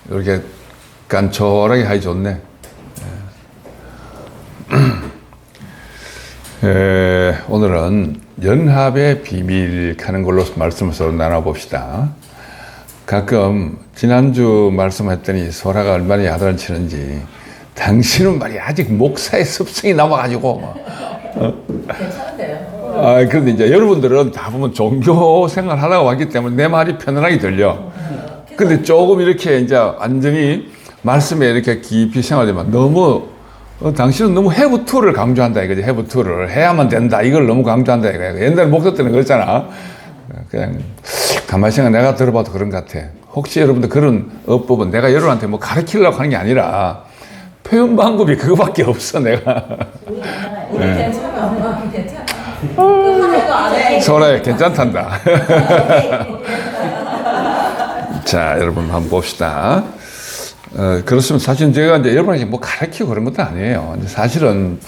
이렇게 간촐하게 하기 좋네. 오늘은 연합의 비밀 하는 걸로 말씀을 서로 나눠봅시다. 가끔 지난주 말씀했더니 소라가 얼마나 야단을 치는지, 당신은 말이야 아직 목사의 습성이 남아가지고 괜찮은데요? 그런데 이제 여러분들은 다 보면 종교 생활 하다가 왔기 때문에 내 말이 편안하게 들려. 근데 조금 이렇게 이제 완전히 말씀에 이렇게 깊이 생활되면 너무 당신은 너무 have to를 강조한다 이거지. have to를 해야만 된다 이걸 너무 강조한다 이거야. 옛날에 목사 때는 그랬잖아. 그냥 가만히 생각 내가 들어봐도 그런 것 같아. 혹시 여러분들 그런 어법은 내가 여러분한테 뭐 가르치려고 하는 게 아니라 표현 방법이 그거밖에 없어 내가. 우리 괜찮아. 괜찮아. 하나도 안 해. 소라야 괜찮단다. 자, 여러분 한번 봅시다. 그렇으면 사실 제가 이제 여러분에게 뭐 가르치고 그런 것도 아니에요. 사실은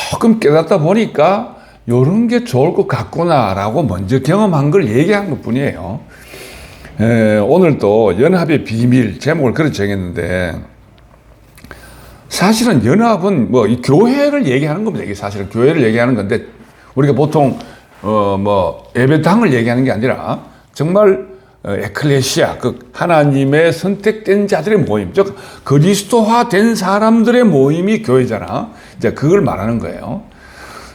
조금 깨닫다 보니까 이런 게 좋을 것 같구나라고 먼저 경험한 걸 얘기한 것 뿐이에요. 오늘도 연합의 비밀 제목을 그렇게 정했는데, 사실은 연합은 뭐 이 교회를 얘기하는 겁니다. 이게 사실은 교회를 얘기하는 건데, 우리가 보통 뭐 예배당을 얘기하는 게 아니라 정말 에클레시아, 그 하나님의 선택된 자들의 모임, 즉 그리스도화 된 사람들의 모임이 교회잖아. 이제 그걸 말하는 거예요.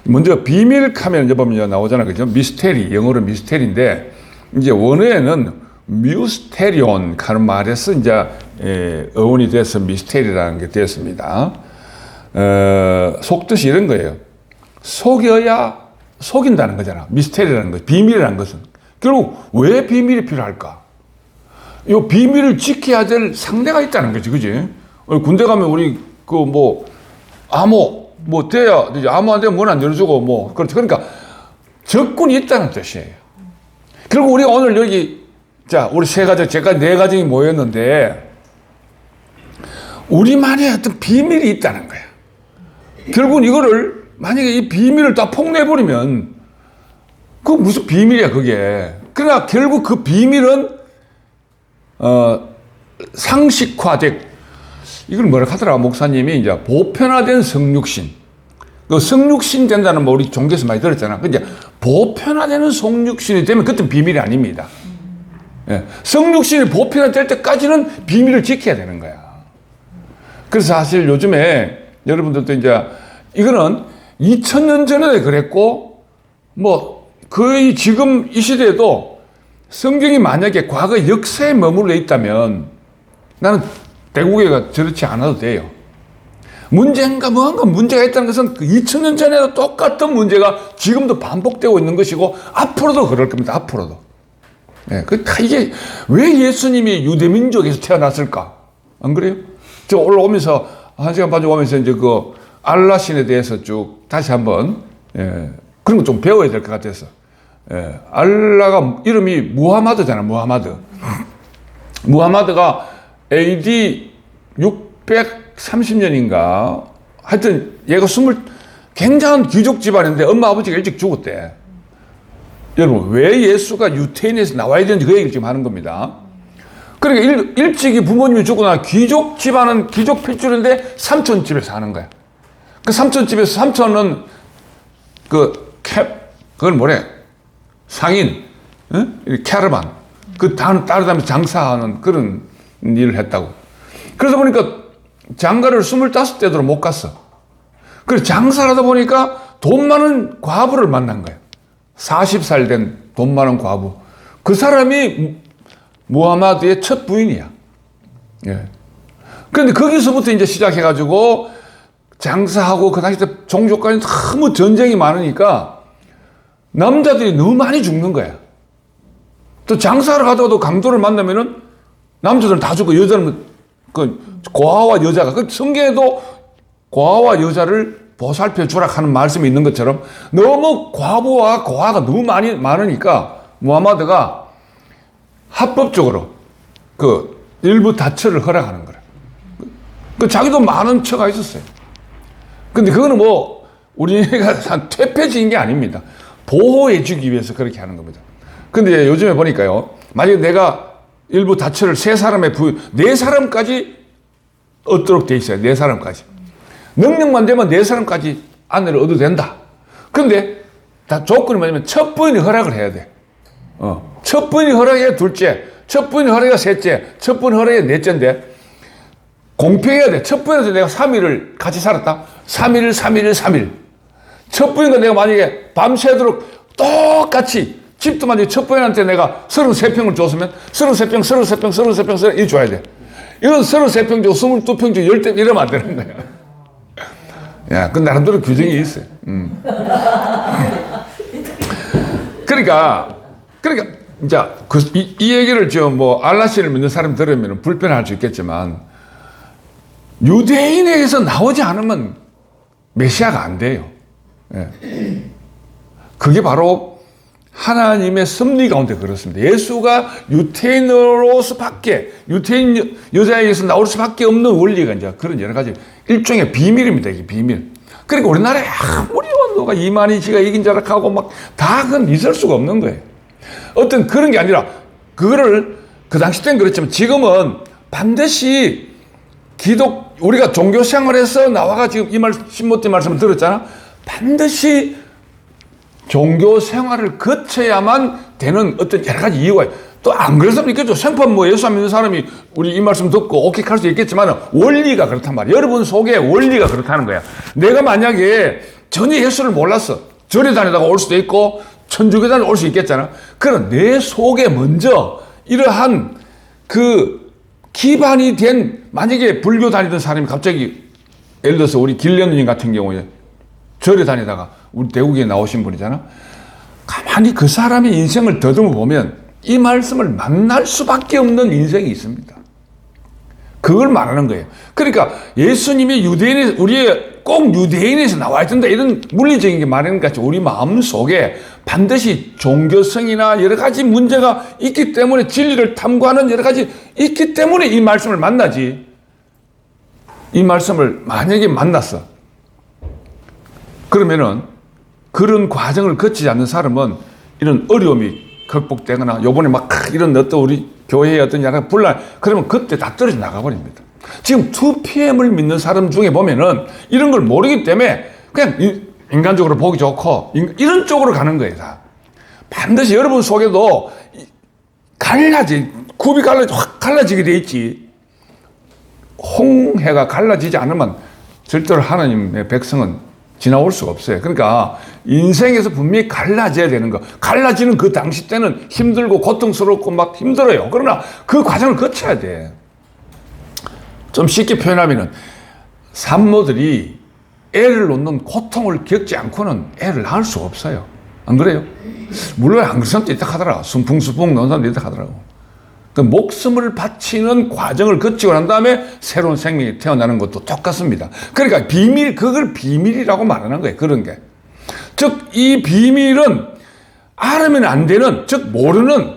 먼저 비밀 하면 이제 보면 나오잖아, 그죠? 미스테리, 영어로 미스테리인데, 이제 원어에는 뮤스테리온 하는 말에서 이제 어원이 돼서 미스테리라는 게 됐습니다. 속뜻이 이런 거예요. 속여야 속인다는 거잖아. 미스테리라는 거, 비밀이라는 것은. 결국 왜 비밀이 필요할까? 이 비밀을 지켜야 될 상대가 있다는 거지, 그지? 군대 가면 우리 암호 돼야 되지. 암호 안 되면 문 안 열어주고 뭐 그렇죠. 그러니까 적군이 있다는 뜻이에요. 결국 우리 오늘 여기 우리 세 가정, 제가 네 가정이 모였는데 우리만의 어떤 비밀이 있다는 거야. 결국은 이거를 만약에 이 비밀을 다 폭로해버리면 그거 무슨 비밀이야 그게. 그러나 결국 그 비밀은 상식화된, 이걸 뭐라 하더라 목사님이, 이제 보편화된 성육신. 그 성육신 된다는 뭐 우리 종교에서 많이 들었잖아. 근데 보편화되는 성육신이 되면 그때 비밀이 아닙니다. 성육신이 보편화될 때까지는 비밀을 지켜야 되는 거야. 그래서 사실 요즘에 여러분들도 이제 이거는 2000년 전에 그랬고 뭐 거의 지금 이 시대에도 성경이 만약에 과거 역사에 머물러 있다면 나는 대구교회가 저렇지 않아도 돼요. 문제인가 뭐한가 문제가 있다는 것은 그 2000년 전에도 똑같은 문제가 지금도 반복되고 있는 것이고 앞으로도 그럴 겁니다. 앞으로도. 이게 왜 예수님이 유대민족에서 태어났을까? 안 그래요? 저 올라오면서 한 시간 반 정도 오면서 이제 그 알라 신에 대해서 쭉 다시 한번 그런 거 좀 배워야 될 것 같아서. 알라가 이름이 무하마드잖아, 무하마드. 무하마드가 AD 630년인가? 하여튼 얘가 굉장한 귀족 집안인데 엄마 아버지가 일찍 죽었대. 여러분, 왜 예수가 유태인에서 나와야 되는지 그 얘기를 지금 하는 겁니다. 그러니까 일찍이 부모님이 죽고 나 귀족 집안은 귀족 필줄인데 삼촌 집에 사는 거야. 그 삼촌 집에서 삼촌은 그걸 뭐래? 상인, 캐러반. 따라다니면서 장사하는 그런 일을 했다고. 그러다 보니까 장가를 25대도 못 갔어. 그래서 장사를 하다 보니까 돈 많은 과부를 만난 거야. 40살 된 돈 많은 과부. 그 사람이 무하마드의 첫 부인이야. 그런데 거기서부터 이제 시작해가지고 장사하고, 그 당시 때 종족간에 너무 전쟁이 많으니까 남자들이 너무 많이 죽는 거야. 또 장사를 하다가도 강도를 만나면은 남자들은 다 죽고 여자는 고아와 여자가, 성경에도 고아와 여자를 보살펴 주라 하는 말씀이 있는 것처럼 너무 과부와 고아가 너무 많으니까 무하마드가 합법적으로 일부 다처를 허락하는 거야. 자기도 많은 처가 있었어요. 근데 그거는 뭐 우리가 퇴폐지인 게 아닙니다. 보호해 주기 위해서 그렇게 하는 겁니다. 근데 요즘에 보니까요, 만약에 내가 일부 다처를 세 사람에 네 사람까지 얻도록 돼 있어요. 네 사람까지. 능력만 되면 네 사람까지 아내를 얻어도 된다. 근데 다 조건이 뭐냐면 첫 부인이 허락을 해야 돼. 첫 부인이 허락해야 둘째, 첫 부인이 허락해야 셋째, 첫 부인이 허락해야 넷째인데 공평해야 돼. 첫 부인한테 내가 3일을 같이 살았다. 3일. 첫 부인과 내가 만약에 밤새도록 똑같이 집도 만약에 첫 부인한테 내가 33평을 줬으면 33평 이렇게 줘야 돼. 이건 33평 주고 22평 주고 10대 이러면 안 되는 거야. 야, 그 나름대로 규정이 있어요. 그러니까 이제 이 얘기를 알라신을 믿는 사람이 들으면 불편할 수 있겠지만 유대인에게서 나오지 않으면 메시아가 안 돼요. 예. 그게 바로 하나님의 섭리 가운데 그렇습니다. 예수가 유태인 여자에게서 나올 수밖에 없는 원리가 이제 그런 여러 가지 일종의 비밀입니다. 이게 비밀. 그러니까 우리나라에 아무리 누가 이만희 씨가 이긴 자락하고 막 다 그건 있을 수가 없는 거예요. 어떤 그런 게 아니라 그거를 그 당시 때는 그렇지만 지금은 반드시 우리가 종교 생활에서 나와가 지금 신모티 말씀을 들었잖아. 반드시 종교 생활을 거쳐야만 되는 어떤 여러 가지 이유가 또 안 그래서는 있겠죠. 생판 예수 안 믿는 사람이 우리 이 말씀 듣고 오케이 수 있겠지만 원리가 그렇단 말이야. 여러분 속에 원리가 그렇다는 거야. 내가 만약에 전혀 예수를 몰랐어. 절에 다니다가 올 수도 있고 천주교단에 올 수 있겠잖아. 그럼 내 속에 먼저 이러한 그 기반이 된 만약에 불교 다니던 사람이 갑자기 예를 들어서 우리 길련님 같은 경우에 절에 다니다가 우리 대구에 나오신 분이잖아. 가만히 그 사람의 인생을 더듬어 보면 이 말씀을 만날 수밖에 없는 인생이 있습니다. 그걸 말하는 거예요. 그러니까 예수님이 꼭 유대인에서 나와야 된다 이런 물리적인 게 말하는 것 같이 우리 마음 속에 반드시 종교성이나 여러 가지 문제가 있기 때문에 진리를 탐구하는 여러 가지 있기 때문에 이 말씀을 만나지. 이 말씀을 만약에 만났어. 그러면은 그런 과정을 거치지 않는 사람은 이런 어려움이 극복되거나 요번에 막 이런 어떤 우리 교회의 어떤 여러 분란 그러면 그때 다 떨어져 나가버립니다. 지금 2PM을 믿는 사람 중에 보면은 이런 걸 모르기 때문에 그냥 인간적으로 보기 좋고 이런 쪽으로 가는 거예요. 다. 반드시 여러분 속에도 굽이 확 갈라지게 돼 있지. 홍해가 갈라지지 않으면 절대로 하나님의 백성은 지나올 수가 없어요. 그러니까 인생에서 분명히 갈라져야 되는 거. 갈라지는 그 당시 때는 힘들고 고통스럽고 막 힘들어요. 그러나 그 과정을 거쳐야 돼. 좀 쉽게 표현하면은 산모들이 애를 놓는 고통을 겪지 않고는 애를 낳을 수가 없어요. 안 그래요? 물론 안 그런 사람도 있다 하더라. 순풍순풍 놓은 사람도 있다 하더라고. 그 목숨을 바치는 과정을 거치고 난 다음에 새로운 생명이 태어나는 것도 똑같습니다. 그러니까 그걸 비밀이라고 말하는 거예요. 그런 게. 즉, 이 비밀은 알으면 안 되는, 즉, 모르는,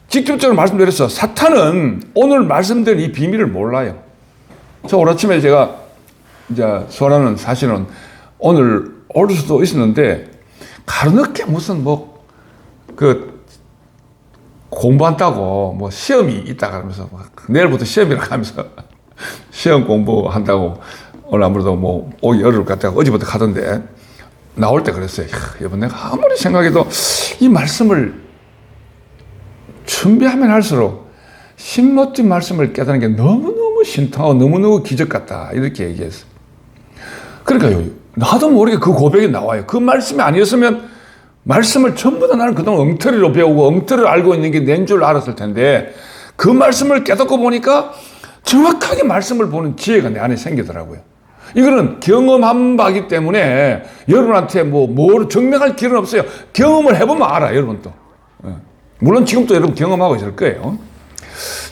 직접적으로 말씀드렸어. 사탄은 오늘 말씀드린 이 비밀을 몰라요. 저 오늘 아침에 제가 이제 소라는 사실은 오늘 올 수도 있었는데, 가로늦게 무슨 공부한다고 시험이 있다 그러면서 내일부터 시험이라고 하면서 시험 공부한다고 오늘 아무래도 오기 어려울 것 같다고 어제부터 가던데 나올 때 그랬어요. 여러분 내가 아무리 생각해도 이 말씀을 준비하면 할수록 신모티 말씀을 깨닫는 게 너무너무 신통하고 너무너무 기적 같다 이렇게 얘기했어요. 그러니까요. 나도 모르게 그 고백이 나와요. 그 말씀이 아니었으면 말씀을 전부 다 나는 그동안 엉터리로 배우고 엉터리로 알고 있는 게 낸 줄 알았을 텐데 그 말씀을 깨닫고 보니까 정확하게 말씀을 보는 지혜가 내 안에 생기더라고요. 이거는 경험한 바기 때문에 여러분한테 뭘 증명할 길은 없어요. 경험을 해보면 알아, 여러분도. 물론 지금도 여러분 경험하고 있을 거예요.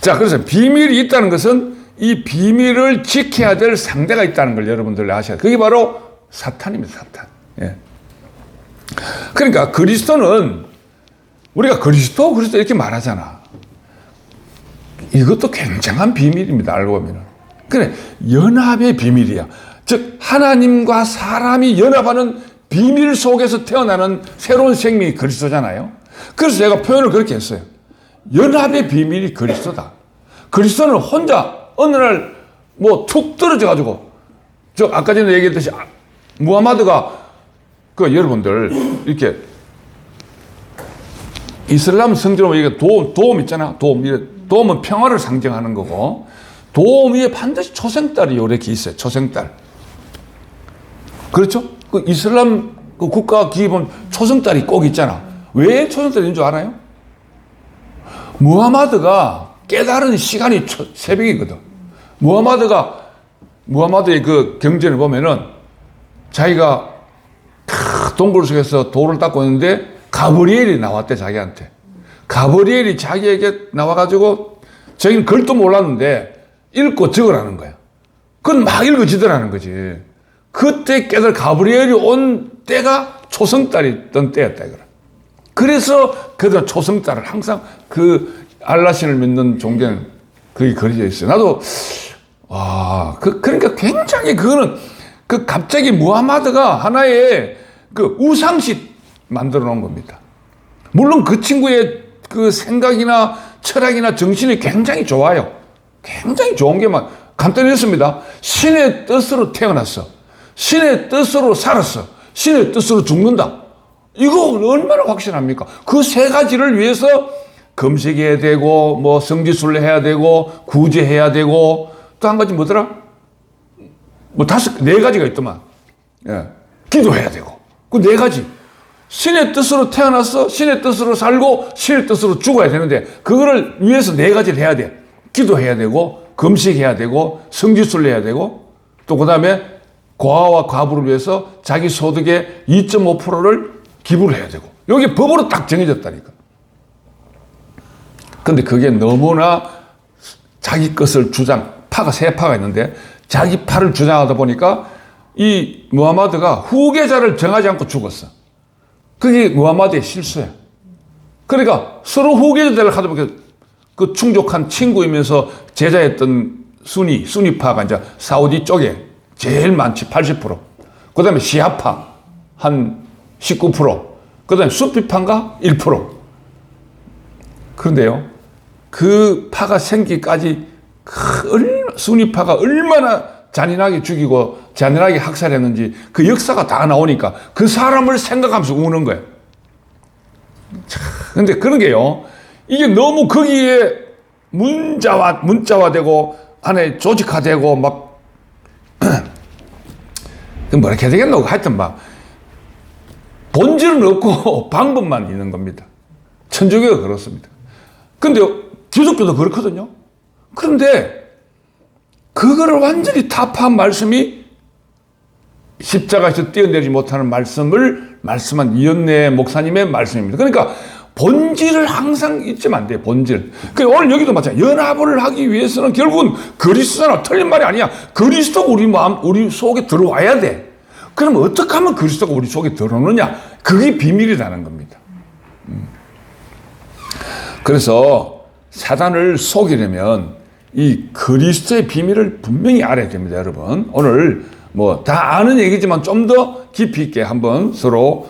자, 그래서 비밀이 있다는 것은 이 비밀을 지켜야 될 상대가 있다는 걸 여러분들 아셔야 돼요. 그게 바로 사탄입니다, 사탄. 예. 그러니까 그리스도는 우리가 그리스도 이렇게 말하잖아. 이것도 굉장한 비밀입니다. 알고 보면. 그래, 연합의 비밀이야. 즉 하나님과 사람이 연합하는 비밀 속에서 태어나는 새로운 생명이 그리스도잖아요. 그래서 제가 표현을 그렇게 했어요. 연합의 비밀이 그리스도다. 그리스도는 혼자 어느 날 뭐 툭 떨어져가지고, 저 아까 전에 얘기했듯이 무하마드가 그 여러분들 이렇게 이슬람 성경으로 이게 도움 있잖아. 도움은 평화를 상징하는 거고, 도움 위에 반드시 초생딸이 이렇게 있어요. 초생딸. 그렇죠? 그 이슬람 그 국가 기본 초생딸이 꼭 있잖아. 왜 초생딸이 있는 줄 알아요? 무하마드가 깨달은 시간이 새벽이거든. 무하마드의 그 경전을 보면은 자기가 동굴 속에서 돌을 닦고 있는데 가브리엘이 나왔대, 자기한테. 가브리엘이 자기에게 나와가지고 자기는 글도 몰랐는데 읽고 적으라는 거야. 그건 막 읽어지더라는 거지. 그때 깨달 가브리엘이 온 때가 초성달이 던 때였다 이거라. 그래서 그들 초성달을 항상 그 알라신을 믿는 종교는 그게 그려져 있어요. 나도 그러니까 굉장히 그거는 그 갑자기 무하마드가 하나의 그 우상식 만들어 놓은 겁니다. 물론 그 친구의 그 생각이나 철학이나 정신이 굉장히 좋아요. 굉장히 좋은 게만 간단히 했습니다. 신의 뜻으로 태어났어. 신의 뜻으로 살았어. 신의 뜻으로 죽는다. 이거 얼마나 확실합니까? 그 세 가지를 위해서 금식해야 되고, 뭐 성지순례 해야 되고, 구제해야 되고, 또 한 가지 뭐더라? 뭐 네 가지가 있더만. 예. 기도해야 되고. 그 네 가지. 신의 뜻으로 태어났어. 신의 뜻으로 살고, 신의 뜻으로 죽어야 되는데, 그거를 위해서 네 가지를 해야 돼. 기도해야 되고, 금식해야 되고, 성지순례 해야 되고, 또 그 다음에 고아와 과부를 위해서 자기 소득의 2.5%를 기부를 해야 되고. 여기 법으로 딱 정해졌다니까. 근데 그게 너무나 자기 것을 세 파가 있는데, 자기 파를 주장하다 보니까 이 무하마드가 후계자를 정하지 않고 죽었어. 그게 무하마드의 실수야. 그러니까 서로 후계자를 하다 보니까 그 충족한 친구이면서 제자였던 수니파가 이제 사우디 쪽에 제일 많지, 80%. 그 다음에 시아파 한 19%. 그 다음에 수피파인가 1%. 그런데요, 그 파가 생기까지 수니파가 얼마나 잔인하게 죽이고 잔인하게 학살했는지 그 역사가 다 나오니까 그 사람을 생각하면서 우는 거예요. 근데 그런 게요, 이게 너무 거기에 문자화되고 안에 조직화되고 막 뭐라 해야 되겠노? 하여튼 막 본질은 없고 방법만 있는 겁니다. 천주교가 그렇습니다. 근데 기독교도 그렇거든요. 그런데 그거를 완전히 타파한 말씀이 십자가에서 뛰어내리지 못하는 말씀을 말씀한 이현래 목사님의 말씀입니다. 그러니까 본질을 항상 잊으면 안 돼요. 본질. 그러니까 오늘 여기도 마찬가지야. 연합을 하기 위해서는 결국은 그리스도나 틀린 말이 아니야. 그리스도가 우리 속에 들어와야 돼. 그럼 어떻게 하면 그리스도가 우리 속에 들어오느냐? 그게 비밀이라는 겁니다. 그래서 사단을 속이려면 이 그리스도의 비밀을 분명히 알아야 됩니다, 여러분. 오늘 뭐 다 아는 얘기지만 좀 더 깊이 있게 한번 서로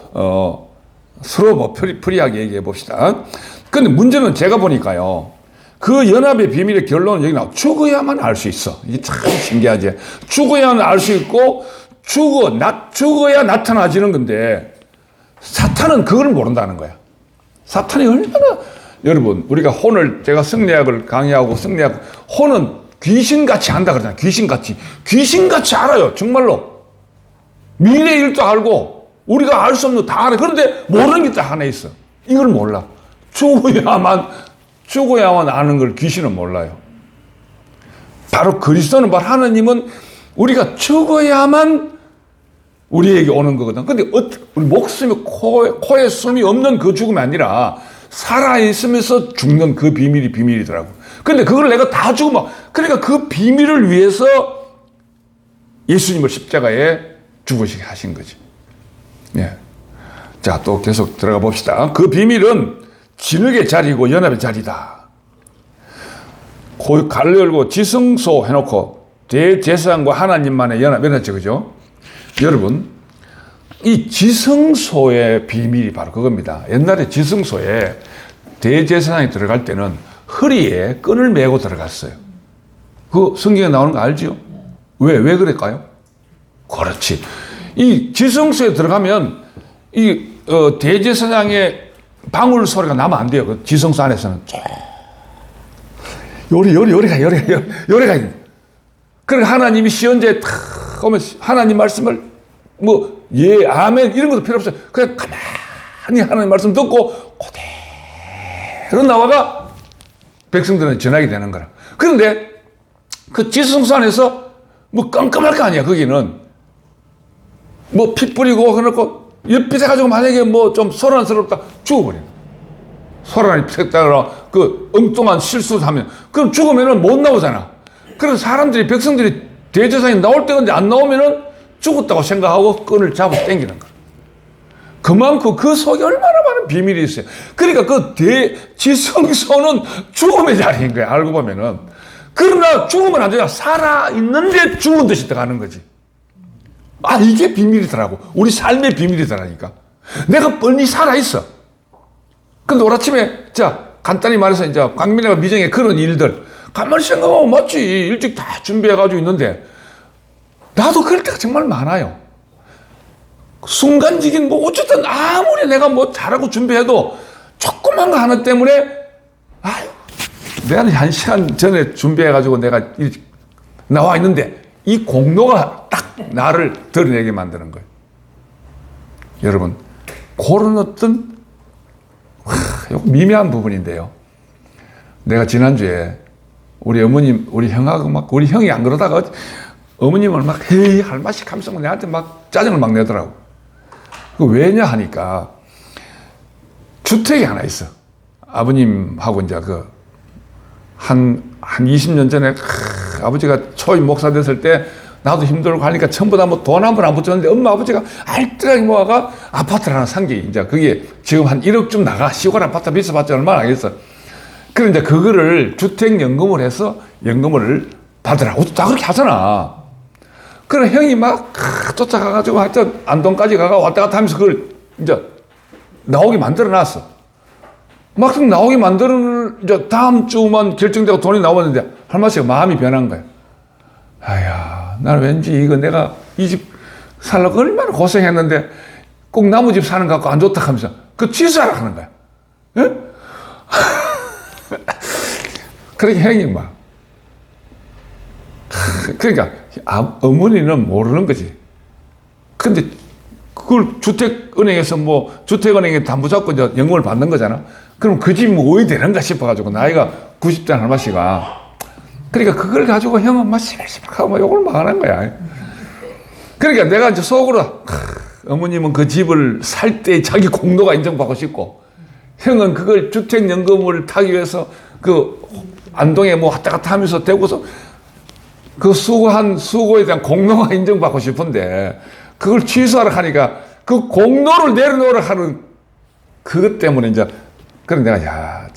뭐 프리하게 얘기해 봅시다. 근데 문제는 제가 보니까요, 그 연합의 비밀의 결론은 여기 나와. 죽어야만 알 수 있어. 이게 참 신기하지. 죽어야만 알 수 있고, 죽어야 나타나지는 건데, 사탄은 그걸 모른다는 거야. 사탄이 얼마나, 여러분, 우리가 혼을, 제가 성리학을 강의하고 혼은 귀신같이 한다 그러잖아요. 귀신같이 알아요. 정말로. 미래 일도 알고, 우리가 알 수 없는 거 다 알아요. 그런데 모르는 게 딱 하나 있어. 이걸 몰라. 죽어야만 아는 걸 귀신은 몰라요. 바로 그리스도는, 바로 하나님은 우리가 죽어야만 우리에게 오는 거거든. 근데 우리 목숨이 코에 숨이 없는 그 죽음이 아니라 살아있으면서 죽는 그 비밀이 비밀이더라고. 근데 그걸 내가 다 죽으면, 그러니까 그 비밀을 위해서 예수님을 십자가에 죽으시게 하신 거지. 예. 자, 또 계속 들어가 봅시다. 그 비밀은 진흙의 자리고 연합의 자리다. 가를 열고 지성소 해놓고 대제사장과 하나님만의 연합, 이랬죠, 그죠? 여러분, 이 지성소의 비밀이 바로 그겁니다. 옛날에 지성소에 대제사장이 들어갈 때는 허리에 끈을 메고 들어갔어요. 그 성경에 나오는 거 알지요? 왜 그럴까요? 그렇지. 이 지성소에 들어가면 이 대제사장의 방울 소리가 나면 안 돼요. 그 지성소 안에서는 요래가 있는. 그러니까 하나님이 시언자에 탁 오면 하나님 말씀을 아멘 이런 것도 필요 없어요. 그냥 가만히 하나님 말씀 듣고 그대로 나와가 백성들은 전하게 되는 거라. 그런데 그 지성소 안에서 깜깜할 거 아니야. 거기는 피 뿌리고 그래놓고 옆에서 가지고 만약에 좀 소란스럽다 죽어버려. 소란이 폈다거나 그 엉뚱한 실수하면 그럼 죽으면은 못 나오잖아. 그래서 백성들이 대제사장이 나올 때가 안 나오면은 죽었다고 생각하고 끈을 잡아 당기는 거야. 그만큼 그 속에 얼마나 많은 비밀이 있어요. 그러니까 그 지성소는 죽음의 자리인 거야. 알고 보면은. 그러나 죽으면 안 되냐. 살아있는데 죽은 듯이 들어가는 거지. 이게 비밀이더라고. 우리 삶의 비밀이더라니까. 내가 뻔히 살아있어. 근데 오늘 아침에, 간단히 말해서 이제 강민아가 미정의 그런 일들, 가만히 생각하면 맞지. 일찍 다 준비해가지고 있는데, 나도 그럴 때가 정말 많아요. 순간적인 어쨌든 아무리 내가 잘하고 준비해도 조그만 거 하나 때문에, 내가 1시간 전에 준비해가지고 내가 나와 있는데, 이 공로가 딱 나를 드러내게 만드는 거예요. 여러분, 그런 어떤 미묘한 부분인데요. 내가 지난주에 우리 어머님, 우리 형하고 우리 형이 안 그러다가 어머님을 헤이 할마씩 하면서 내한테 짜증을 내더라고. 왜냐 하니까 주택이 하나 있어. 아버님하고 이제 한 20년 전에 아버지가 초임 목사 됐을 때 나도 힘들고 하니까 전부 다 돈 한 번 안 붙였는데 엄마 아버지가 알뜰하게 모아가 아파트를 하나 산 게 이제 그게 지금 한 1억쯤 나가. 시골 아파트 비싸봤자 얼마나 하겠어. 그런데 그거를 주택연금을 해서 연금을 받으라고 다 그렇게 하잖아. 그래 형이 쫓아가가지고 하여튼 안동까지 왔다 갔다 하면서 그걸 이제 나오게 만들어 놨어. 막상 나오게 이제 다음 주만 결정되고 돈이 나오는데 할머니가 마음이 변한 거야. 나는 왠지 이거 내가 이 집 살려고 얼마나 고생했는데 꼭 나무 집 사는 거 갖고 안 좋다 하면서 취소하라 하는 거야. 예? 그렇게 형이 그러니까 어머니는 모르는 거지. 근데 그걸 주택은행에서 주택은행에 담보 잡고 이제 연금을 받는 거잖아. 그럼 그 집이 어디 되는가 싶어가지고 나이가 90대 할머니가 그러니까 그걸 가지고 형은 시발시발하고 욕을 하는 거야. 그러니까 내가 이제 속으로 어머님은 그 집을 살 때 자기 공로가 인정받고 싶고 형은 그걸 주택연금을 타기 위해서 안동에 왔다 갔다 하면서 대고서 그 수고한 수고에 대한 공로가 인정받고 싶은데 그걸 취소하라 하니까 그 공로를 내려놓으라 하는 그것 때문에 이제 그래 내가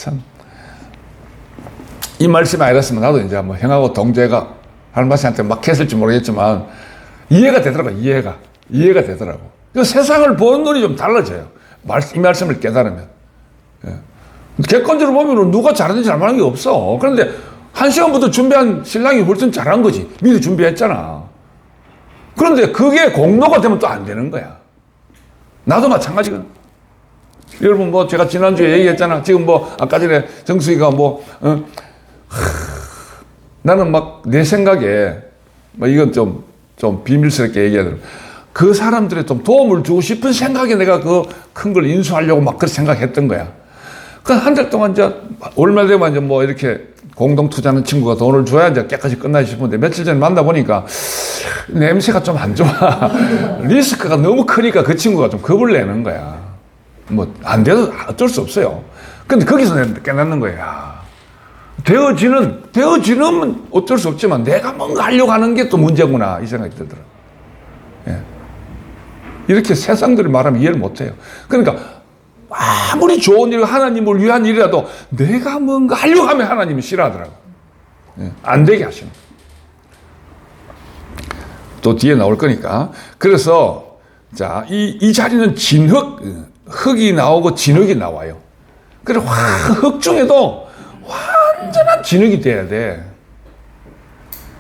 이 말씀이 아니었으면 나도 이제 형하고 동재가 할머니한테 했을지 모르겠지만 이해가 되더라고. 이해가 되더라고. 세상을 보는 눈이 좀 달라져요. 이 말씀을 깨달으면. 객관적으로 보면 누가 잘하는지 잘못한 게 없어. 그런데 1시간부터 준비한 신랑이 훨씬 잘한 거지. 미리 준비했잖아. 그런데 그게 공로가 되면 또 안 되는 거야. 나도 마찬가지거든. 여러분 제가 지난주에 얘기했잖아. 지금 아까 전에 정수이가 나는 내 생각에 이건 좀 비밀스럽게 얘기하더라고. 그 사람들의 좀 도움을 주고 싶은 생각에 내가 큰 걸 인수하려고 그렇게 생각했던 거야. 한 달 동안 얼마 되면 이렇게 공동 투자하는 친구가 돈을 줘야 이제 깨끗이 끝나지 싶은데 며칠 전에 만나보니까 냄새가 좀 안 좋아. 리스크가 너무 크니까 그 친구가 좀 겁을 내는 거야. 안 돼도 어쩔 수 없어요. 근데 거기서 내가 깨닫는 거야. 되어지는 어쩔 수 없지만 내가 뭔가 하려고 하는 게 또 문제구나 이 생각이 들더라고요. 예. 이렇게 세상들이 말하면 이해를 못해요. 그러니까 아무리 좋은 일, 하나님을 위한 일이라도 내가 뭔가 하려고 하면 하나님이 싫어하더라고. 예. 안 되게 하시는. 또 뒤에 나올 거니까. 그래서 자, 이 자리는 진흙, 흙이 나오고 진흙이 나와요. 그래서 흙 중에도 완전한 진흙이 돼야 돼.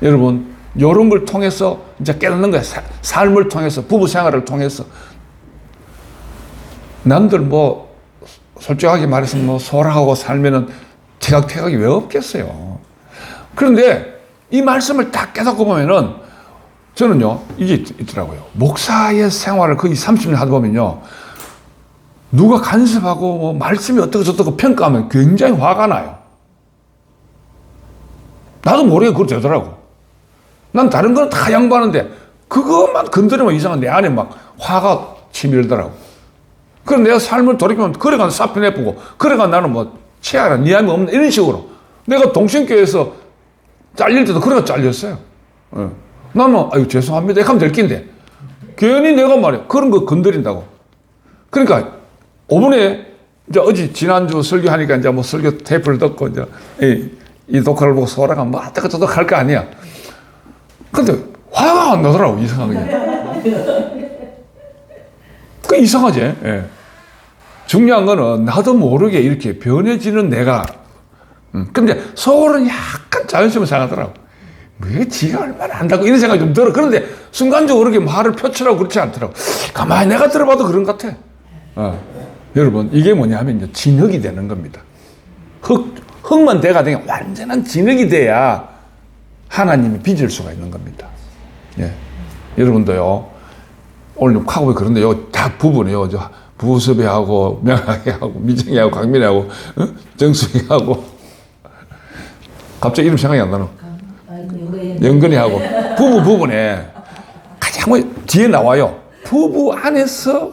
여러분, 이런 걸 통해서 이제 깨닫는 거야. 삶을 통해서, 부부 생활을 통해서. 남들 뭐, 솔직하게 말해서 뭐, 소라하고 살면은 태각태각이 왜 없겠어요. 그런데 이 말씀을 딱 깨닫고 보면은 저는요, 이게 있더라고요. 목사의 생활을 거의 30년 하다 보면요, 누가 간섭하고 뭐 말씀이 어떻고 저떻고 평가하면 굉장히 화가 나요. 나도 모르게 그걸 되더라고. 난 다른 거는 다 양보하는데 그것만 건드리면 이상한 내 안에 막 화가 치밀더라고. 그럼 내가 삶을 돌이키면 그래가 사표 내보고 그래가 나는 뭐 치아라 니함이 없는 이런 식으로 내가 동신교회에서 잘릴 때도 그래가 잘렸어요. 나는 아유 죄송합니다 이렇게 하면 될 낀데 괜히 내가 말이야 그런 거 건드린다고. 그러니까 5분에 이제 어제 지난주 설교하니까 이제 뭐 설교 테이프를 듣고 이제 이 독화를 보고 소라가 뭐 어떻게 저렇게 할 거 아니야. 근데 화가 안 나더라고 이상하게. 그 이상하지. 예. 중요한 거는 나도 모르게 이렇게 변해지는 내가. 근데 속으로는 약간 자존심을 상하더라고. 왜 지가 얼마나 안다고 이런 생각이 좀 들어. 그런데 순간적으로 그렇게 말을 표출하고 그렇지 않더라고. 가만히 내가 들어봐도 그런 것 같아. 여러분 이게 뭐냐 하면 이제 진흙이 되는 겁니다. 흙만 대가 되면 완전한 진흙이 돼야 하나님이 빚을 수가 있는 겁니다. 예. 여러분도요 오늘 카고에 그런데요 다 부부네요. 저 부섭이하고 명학이하고 미정이하고 강민이하고 정수이하고 갑자기 이름 생각이 안 나노. 영근이하고 부부네. 가장 뭐 뒤에 나와요. 부부 안에서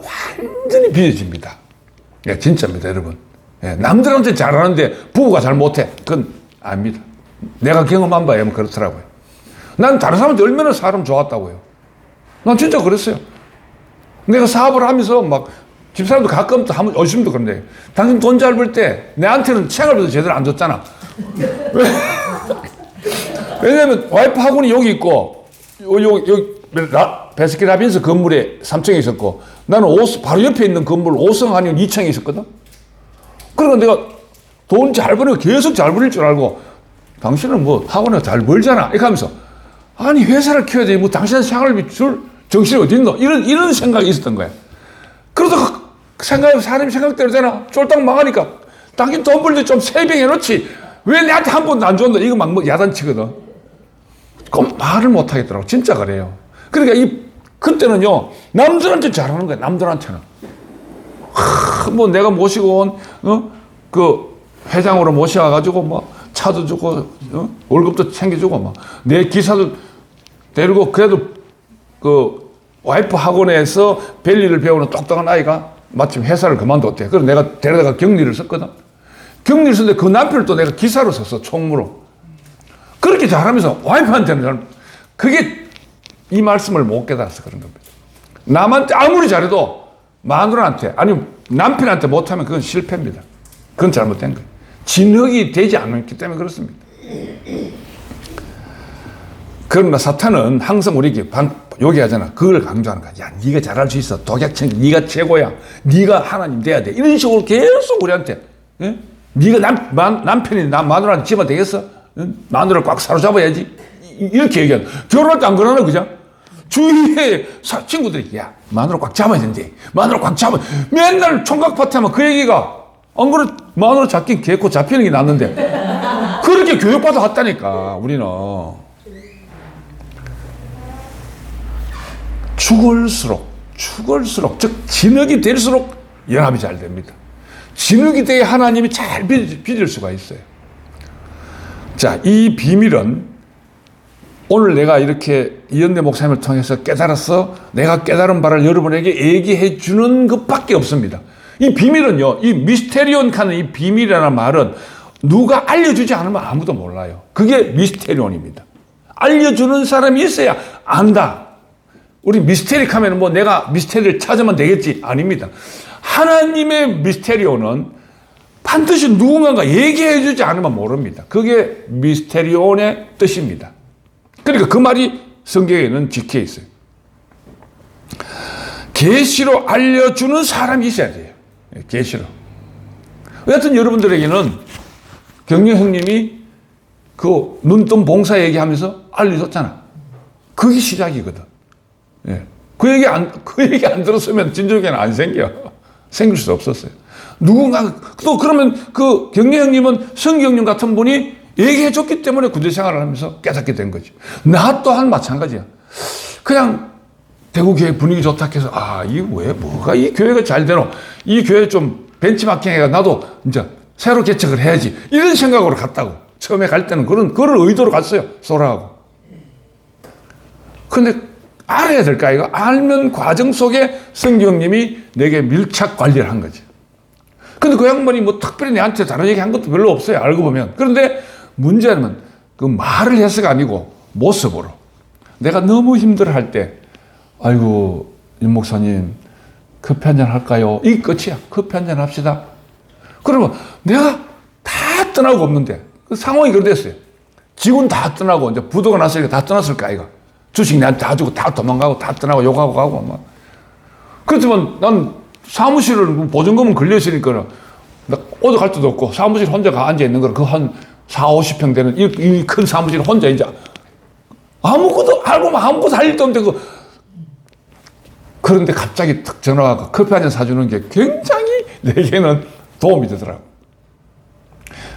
완전히 빚어집니다. 예, 진짜입니다, 여러분. 예, 남들한테 잘하는데 부부가 잘 못해. 그건 아닙니다. 내가 경험한 바에 그렇더라고요. 난 다른 사람한테 얼마나 사람 좋았다고요. 난 진짜 그랬어요. 내가 사업을 하면서 막 집사람도 가끔 한번 요즘도 그런데 당신 돈 잘 벌 때 내한테는 생활비도 제대로 안 줬잖아. 왜냐면 와이프 학원이 여기 있고 여기 베스킨 라빈스 건물에 3층에 있었고 나는 바로 옆에 있는 건물 5층 아니면 2층에 있었거든. 그러니까 내가 돈 잘 버는 거 계속 잘 벌릴 줄 알고 당신은 뭐 학원에 잘 벌잖아 이렇게 하면서 아니 회사를 키워야 돼 뭐 당신은 생활비 줄 정신이 어디 있노 이런 생각이 있었던 거야. 그러다가 사람이 생각대로잖아. 쫄딱 망하니까 당신 돈 벌 때 좀 세이빙 해놓지 왜 내한테 한 번도 안 줬노 이거 막 뭐 야단치거든. 그럼 말을 못 하겠더라고. 진짜 그래요. 그러니까 그때는요 남들한테 잘하는 거야. 남들한테는 뭐 내가 모시고 온 그 회장으로 모셔가지고 뭐 차도 주고 월급도 챙겨주고 막 내 기사도 데리고 그래도 그 와이프 학원에서 벨리를 배우는 똑똑한 아이가 마침 회사를 그만뒀대. 그래서 내가 데려다가 격리를 썼거든. 격리를 썼는데 그 남편을 또 내가 기사로 썼어. 총무로. 그렇게 잘하면서 와이프한테는 그게 이 말씀을 못 깨달아서 그런 겁니다. 남한테 아무리 잘해도 마누라한테 아니면 남편한테 못하면 그건 실패입니다. 그건 잘못된 거예요. 진흙이 되지 않았기 때문에 그렇습니다. 그러나 사탄은 항상 우리에게 요기하잖아. 그걸 강조하는 거야. 야, 네가 잘할 수 있어. 독약천, 네가 최고야. 네가 하나님 돼야 돼. 이런 식으로 계속 우리한테. 예? 네가 남편이 마누라한테 집어 되겠어? 마누라를 꽉 사로잡아야지. 이렇게 얘기하는. 결혼할 때 안 그러나 그죠? 주위에 친구들이 야 마누라 꽉 잡아야 된대. 마누라 꽉 잡아. 맨날 총각 파티하면 그 얘기가 안 그래 마누라 잡긴 개코 잡히는 게 낫는데 그렇게 교육받아 왔다니까. 우리는 죽을수록 즉 진흙이 될수록 연합이 잘 됩니다. 진흙이 돼야 하나님이 잘 빚을 수가 있어요. 자, 이 비밀은 오늘 내가 이렇게 이현대 목사님을 통해서 깨달아서 내가 깨달은 바를 여러분에게 얘기해 주는 것밖에 없습니다. 이 비밀은요, 이 미스테리온 하는 이 비밀이라는 말은 누가 알려주지 않으면 아무도 몰라요. 그게 미스테리온입니다. 알려주는 사람이 있어야 안다. 우리 미스테리 하면 뭐 내가 미스테리를 찾으면 되겠지. 아닙니다. 하나님의 미스테리온은 반드시 누군가가 얘기해 주지 않으면 모릅니다. 그게 미스테리온의 뜻입니다. 그러니까 그 말이 성경에는 적혀 있어요. 계시로 알려주는 사람이 있어야 돼요. 계시로. 여하튼 여러분들에게는 경영 형님이 그 눈뜬 봉사 얘기하면서 알려줬잖아. 그게 시작이거든. 예. 그 얘기 안 들었으면 진족에는 안 생겨. 생길 수 없었어요. 누군가, 또 그러면 그 경례 형님은 성기 형님 같은 분이 얘기해 줬기 때문에 군대 생활을 하면서 깨닫게 된 거지. 나 또한 마찬가지야. 그냥 대구 교회 분위기 좋다 해서, 이게 왜, 뭐가 이 교회가 잘 되노? 이 교회 좀 벤치마킹 해가 나도 이제 새로 개척을 해야지. 이런 생각으로 갔다고. 처음에 갈 때는 그런 의도로 갔어요. 소라하고. 근데 알아야 될까, 이거? 알면 과정 속에 성기 형님이 내게 밀착 관리를 한 거지. 근데 그 양반이 뭐 특별히 내한테 다른 얘기 한 것도 별로 없어요. 알고 보면. 그런데 문제는 그 말을 해서가 아니고 모습으로. 내가 너무 힘들어 할 때, 아이고, 임 목사님, 커피 한잔 할까요? 이게 끝이야. 커피 한잔 합시다. 그러면 내가 다 떠나고 없는데, 그 상황이 그랬어요. 직원 다 떠나고, 이제 부도가 났으니까 다 떠났을까, 이거. 주식 내한테 다 주고 다 도망가고 다 떠나고 욕하고 가고, 막. 그렇지만 난 사무실을 보증금은 걸려있으니까, 나 어디 갈 데도 없고, 사무실 혼자 앉아있는 거라, 그 한 4, 50평 되는 이 큰 사무실 혼자 이제 아무것도 알고 아무것도 할 일도 없는데 그런데 갑자기 탁 전화가 커피 한 잔 사주는 게 굉장히 내게는 도움이 되더라고.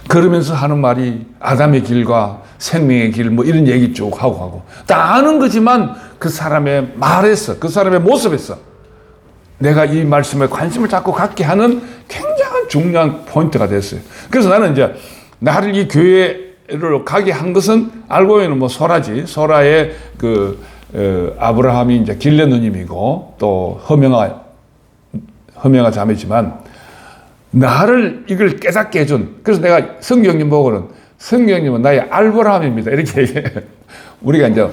그러면서 하는 말이 아담의 길과 생명의 길 뭐 이런 얘기 쭉 하고 다 아는 거지만 그 사람의 말에서 그 사람의 모습에서 내가 이 말씀에 관심을 자꾸 갖게 하는 굉장한 중요한 포인트가 됐어요. 그래서 나는 이제 나를 이 교회를 가게 한 것은 알고 보면 뭐 소라지. 소라의 아브라함이 이제 길레 누님이고 또 허명아 자매지만 나를 이걸 깨닫게 해준. 그래서 내가 성경님 보고는 성경님은 나의 알브라함입니다. 이렇게 얘기해. 우리가 이제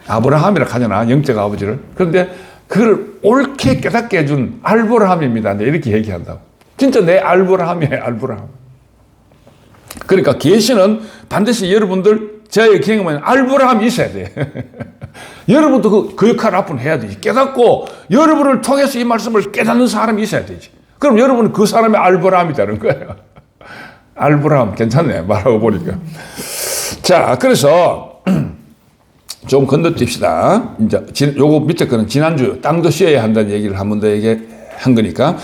아브라함이라 하잖아. 영적 아버지를. 그런데 그걸 옳게 깨닫게 해준 알브라함입니다. 이렇게 얘기한다고. 진짜 내 알브라함이에요. 알브라함. 그러니까 계시는 반드시 여러분들 저의 경험은 알브라함이 있어야 돼. 여러분도 그 역할을 앞으로 해야 되지. 깨닫고 여러분을 통해서 이 말씀을 깨닫는 사람이 있어야 되지. 그럼 여러분은 그 사람의 알브라함이 되는 거예요. 알브라함 괜찮네. 말하고 보니까. 자, 그래서 좀 건너뛰시다. 이제 요거 밑에 거는 지난주 땅도 씌어야 한다는 얘기를 한 번 더 얘기한 거니까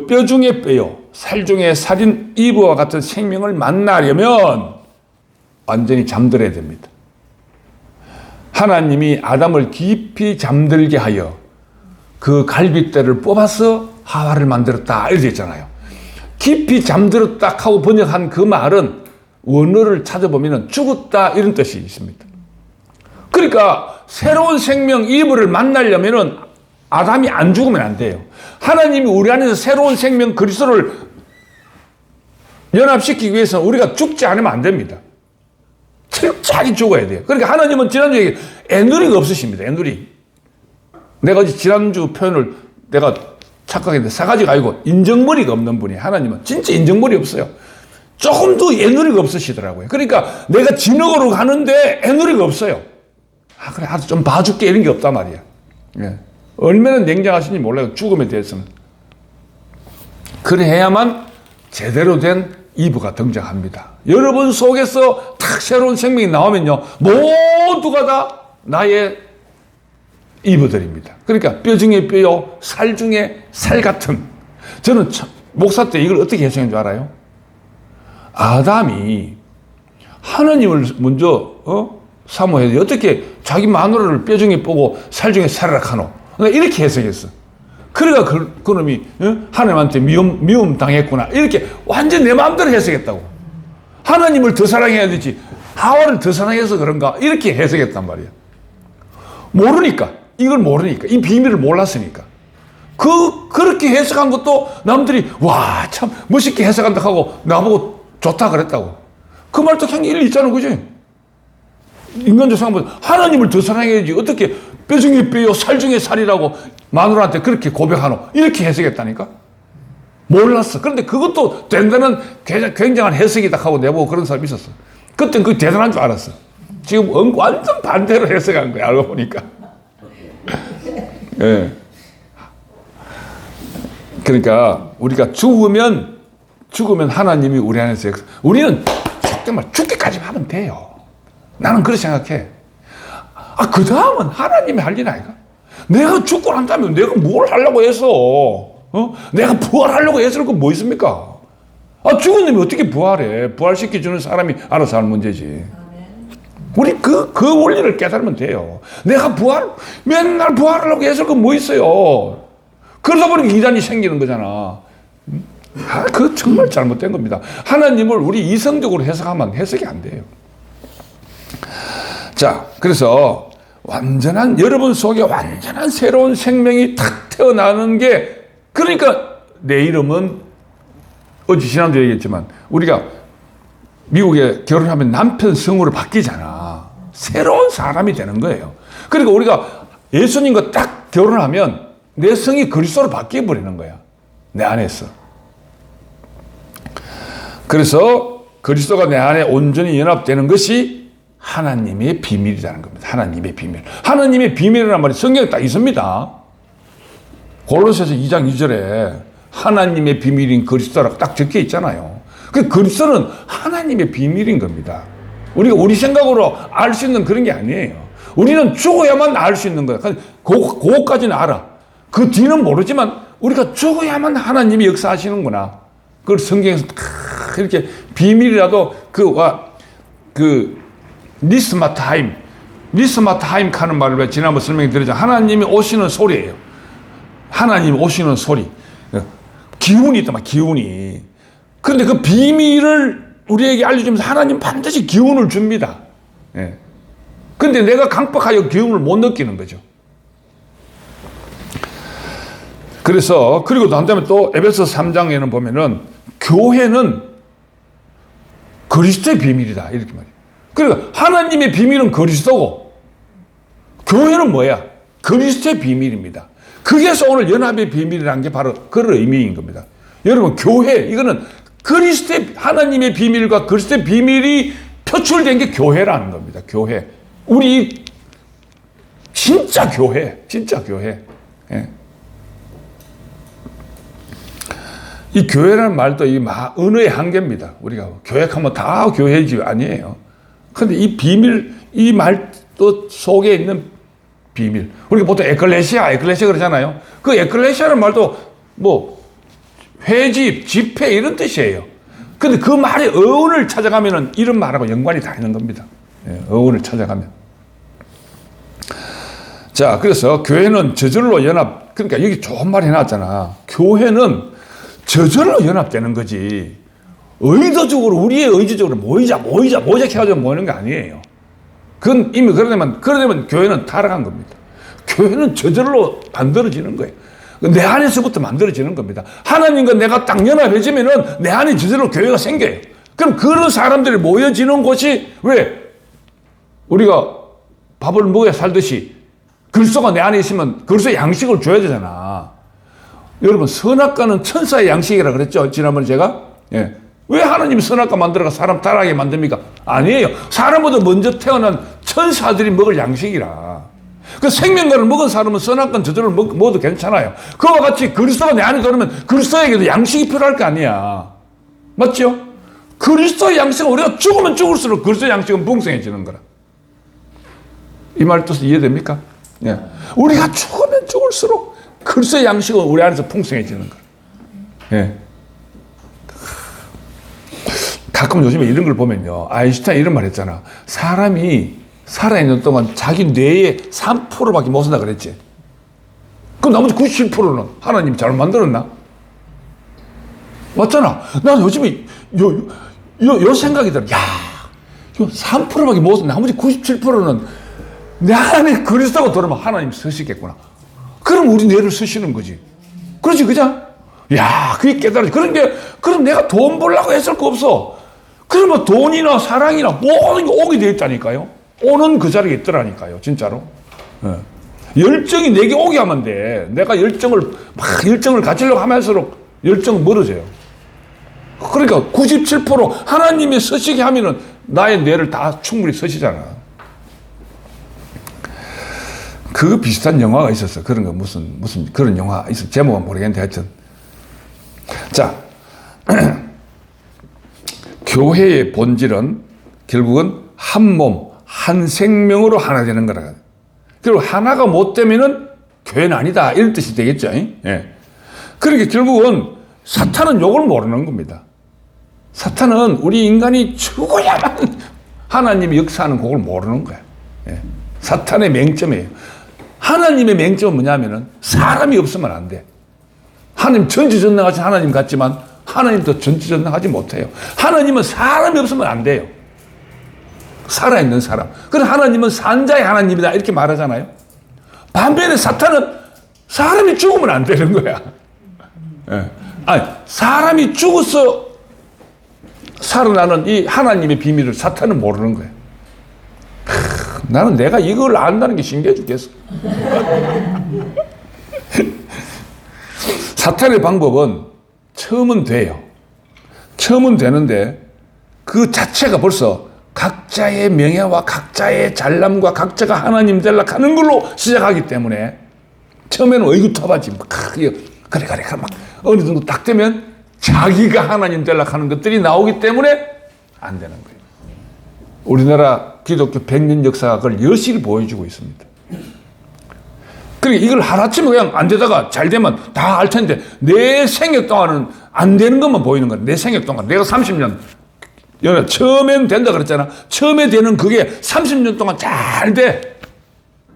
뼈 중에 뼈요. 살 중에 살인 이브와 같은 생명을 만나려면 완전히 잠들어야 됩니다. 하나님이 아담을 깊이 잠들게 하여 그 갈빗대를 뽑아서 하와를 만들었다 이렇게 있잖아요. 깊이 잠들었다 하고 번역한 그 말은 원어를 찾아보면 죽었다 이런 뜻이 있습니다. 그러니까 새로운 생명 이브를 만나려면 아담이 안 죽으면 안 돼요. 하나님이 우리 안에서 새로운 생명 그리스도를 연합시키기 위해서는 우리가 죽지 않으면 안 됩니다. 철저하게 죽어야 돼요. 그러니까 하나님은 지난주에 애누리가 없으십니다. 애누리. 내가 지난주 표현을 내가 착각했는데 사가지가 아니고 인정머리가 없는 분이 하나님은 진짜 인정머리 없어요. 조금도 애누리가 없으시더라고요. 그러니까 내가 진흙으로 가는데 애누리가 없어요. 그래, 좀 봐줄게 이런 게 없단 말이야. 예. 얼마나 냉정하신지 몰라요. 죽음에 대해서는. 그래야만 제대로 된 이브가 등장합니다. 여러분 속에서 탁 새로운 생명이 나오면요. 모두가 다 나의 이브들입니다. 그러니까 뼈 중에 뼈요. 살 중에 살 같은. 저는 목사 때 이걸 어떻게 해석한 줄 알아요? 아담이 하나님을 먼저 사모해야 돼. 어떻게 자기 마누라를 뼈 중에 뼈고 살 중에 살이라 하노? 이렇게 해석했어. 그러니까 그놈이 하나님한테 미움 당했구나. 이렇게 완전 내 마음대로 해석했다고. 하나님을 더 사랑해야 되지. 하와를 더 사랑해서 그런가. 이렇게 해석했단 말이야. 모르니까. 이걸 모르니까. 이 비밀을 몰랐으니까. 그렇게 해석한 것도 남들이 와, 참 멋있게 해석한다 하고 나보고 좋다 그랬다고. 그 말도 그냥 일리 있잖아. 그지? 인간적 생각보다 하나님을 더 사랑해야지. 어떻게 뼈 중에 뼈요, 살 중에 살이라고 마누라한테 그렇게 고백하노? 이렇게 해석했다니까? 몰랐어. 그런데 그것도 된다는 굉장한 해석이다 하고 내보고 그런 사람이 있었어. 그땐 그게 대단한 줄 알았어. 지금 완전 반대로 해석한 거야. 알고 보니까. 예. 그러니까 우리가 죽으면 하나님이 우리 안에서 우리는 정말 죽기까지 하면 돼요. 나는 그렇게 생각해. 그 다음은 하나님이 할 일 아이가? 내가 죽고 난 다음에 내가 뭘 하려고 해서, 내가 부활하려고 해서 그 뭐 있습니까? 죽은 놈이 어떻게 부활해? 부활시켜주는 사람이 알아서 할 문제지. 우리 그 원리를 깨달으면 돼요. 내가 맨날 부활하려고 해서 그 뭐 있어요? 그러다 보니까 이단이 생기는 거잖아. 그거 정말 잘못된 겁니다. 하나님을 우리 이성적으로 해석하면 해석이 안 돼요. 자, 그래서 여러분 속에 완전한 새로운 생명이 탁 태어나는 게, 그러니까 내 이름은, 지난주에 얘기했지만, 우리가 미국에 결혼하면 남편 성으로 바뀌잖아. 새로운 사람이 되는 거예요. 그러니까 우리가 예수님과 딱 결혼하면 내 성이 그리스도로 바뀌어버리는 거야. 내 안에서. 그래서 그리스도가 내 안에 온전히 연합되는 것이 하나님의 비밀이라는 겁니다. 하나님의 비밀. 하나님의 비밀이라는 말이 성경에 딱 있습니다. 골로새서 2장 2절에 하나님의 비밀인 그리스도라고 딱 적혀 있잖아요. 그 그리스도는 하나님의 비밀인 겁니다. 우리가 우리 생각으로 알 수 있는 그런 게 아니에요. 우리는 죽어야만 알 수 있는 거야. 그거까지는 알아. 그 뒤는 모르지만 우리가 죽어야만 하나님이 역사하시는구나. 그걸 성경에서 이렇게 비밀이라도 니스마타임 하는 말을 지난번 설명해 드렸잖아요. 하나님이 오시는 소리예요. 하나님이 오시는 소리. 기운이 있단 말이야, 기운이. 그런데 그 비밀을 우리에게 알려주면서 하나님 반드시 기운을 줍니다. 예. 근데 내가 강박하여 기운을 못 느끼는 거죠. 그래서, 그리고 난 다음에 또 에베소 3장에는 보면은 교회는 그리스도의 비밀이다. 이렇게 말해요. 그러니까 하나님의 비밀은 그리스도고 교회는 뭐야? 그리스도의 비밀입니다. 거기에서 오늘 연합의 비밀이라는 게 바로 그런 의미인 겁니다. 여러분, 교회, 이거는 하나님의 비밀과 그리스도의 비밀이 표출된 게 교회라는 겁니다. 교회. 우리 진짜 교회. 예. 이 교회라는 말도 이 언어의 한계입니다. 우리가 교회하면 다 교회지 아니에요. 그런데 이 비밀, 이 말도 속에 있는 비밀. 우리가 보통 에클레시아 그러잖아요. 그 에클레시아라는 말도 회집, 집회 이런 뜻이에요. 근데 그 말의 어원을 찾아가면은 이런 말하고 연관이 다 있는 겁니다. 예, 어원을 찾아가면. 자, 그래서 교회는 저절로 그러니까 여기 좋은 말 해놨잖아. 교회는 저절로 연합되는 거지. 의도적으로, 우리의 의지적으로 모이자 해가지고 모이는 게 아니에요. 그건 이미 그러려면 교회는 타락한 겁니다. 교회는 저절로 만들어지는 거예요. 내 안에서부터 만들어지는 겁니다. 하나님과 내가 딱 연합해지면은 내 안에 저절로 교회가 생겨요. 그럼 그런 사람들이 모여지는 곳이 왜? 우리가 밥을 먹어야 살듯이 그리스도가 내 안에 있으면 그리스도의 양식을 줘야 되잖아. 여러분, 선악과는 천사의 양식이라 그랬죠? 지난번에 제가? 예. 왜 하나님이 선악과 만들어가 사람 타락하게 만듭니까? 아니에요. 사람보다 먼저 태어난 천사들이 먹을 양식이라. 그 생명과를 먹은 사람은 선악과는 저절로 먹어도 괜찮아요. 그와 같이 그리스도가 내 안에 들어오면 그리스도에게도 양식이 필요할 거 아니야. 맞죠? 그리스도의 양식은 우리가 죽으면 죽을수록 그리스도의 양식은 풍성해지는 거라. 이 말 뜻은 이해됩니까? 예. 우리가 죽으면 죽을수록 그리스도의 양식은 우리 안에서 풍성해지는 거라. 예. 가끔 요즘에 이런 걸 보면요. 아인슈타인 이런 말 했잖아. 사람이 살아있는 동안 자기 뇌의 3%밖에 못 쓴다 그랬지. 그럼 나머지 97%는 하나님이 잘 만들었나? 맞잖아. 난 요즘에 요 생각이 들어. 야, 3%밖에 못 쓴다. 나머지 97%는 내 안에 그리스도가 들어오면 하나님 쓰시겠구나. 그럼 우리 뇌를 쓰시는 거지. 그렇지, 그죠? 야, 그게 깨달아지. 그럼 내가 돈 벌려고 했을 거 없어. 그러면 돈이나 사랑이나 모든 게 오게 되어 있다니까요. 오는 그 자리에 있더라니까요, 진짜로. 네. 열정이 내게 오게 하면 돼. 내가 열정을 가지려고 하면서록 열정은 멀어져요. 그러니까 97% 하나님이 서시게 하면은 나의 뇌를 다 충분히 서시잖아. 그 비슷한 영화가 있었어. 그런 거 무슨 그런 영화 있어. 제목은 모르겠는데 하여튼 자, 교회의 본질은 결국은 한 몸, 한 생명으로 하나 되는 거라. 그리고 하나가 못 되면은 교회는 아니다. 이런 뜻이 되겠죠. 예. 그러니까 결국은 사탄은 욕을 모르는 겁니다. 사탄은 우리 인간이 죽어야만 하나님이 역사하는 그걸 모르는 거예요. 예. 사탄의 맹점이에요. 하나님의 맹점은 뭐냐면은 사람이 없으면 안 돼. 하나님 전지전능하신 하나님 같지만 하나님도 전지전능하지 못해요. 하나님은 사람이 없으면 안 돼요. 살아있는 사람. 그래서 하나님은 산자의 하나님이다 이렇게 말하잖아요. 반면에 사탄은 사람이 죽으면 안 되는 거야. 예. 아니, 사람이 죽어서 살아나는 이 하나님의 비밀을 사탄은 모르는 거예요. 나는 내가 이걸 안다는 게 신기해 죽겠어. 사탄의 방법은 처음은 돼요. 처음은 되는데 그 자체가 벌써 각자의 명예와 각자의 잘남과 각자가 하나님 되려 하는 걸로 시작하기 때문에 처음에는 의구투합하지. 그래 막 어느 정도 딱 되면 자기가 하나님 되려 하는 것들이 나오기 때문에 안 되는 거예요. 우리나라 기독교 100년 역사가 그걸 여실히 보여주고 있습니다. 그러니까 이걸 하루아침에 그냥 안 되다가 잘 되면 다 알 텐데 내 생애 동안은 안 되는 것만 보이는 거야. 내 생애 동안. 내가 30년 처음엔 된다 그랬잖아. 처음에 되는 그게 30년 동안 잘 돼.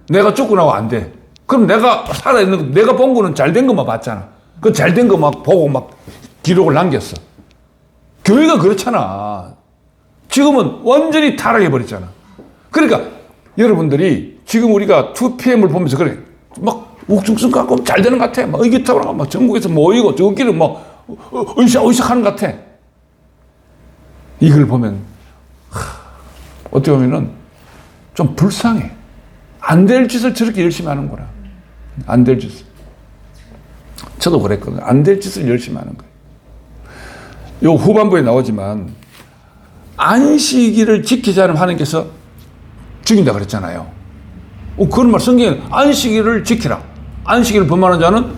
내가 죽고 나고 안 돼. 그럼 내가 살아있는 거, 내가 본 거는 잘 된 것만 봤잖아. 그 잘 된 거 막 보고 막 기록을 남겼어. 교회가 그렇잖아. 지금은 완전히 타락해버렸잖아. 그러니까 여러분들이 지금 우리가 2PM을 보면서 그래. 막 욱중승 갖고 잘 되는 것 같아. 막 의기타고 막 전국에서 모이고 저끼리 막 의식 하는 것 같아. 이걸 보면 어떻게 보면은 좀 불쌍해. 안 될 짓을 저렇게 열심히 하는구나. 안 될 짓을. 저도 그랬거든요. 안 될 짓을 열심히 하는 거예요. 요 후반부에 나오지만 안식일을 지키지 않으면 하나님께서 죽인다 그랬잖아요. 그런 말 성경에 안식일을 지키라. 안식일을 범하는 자는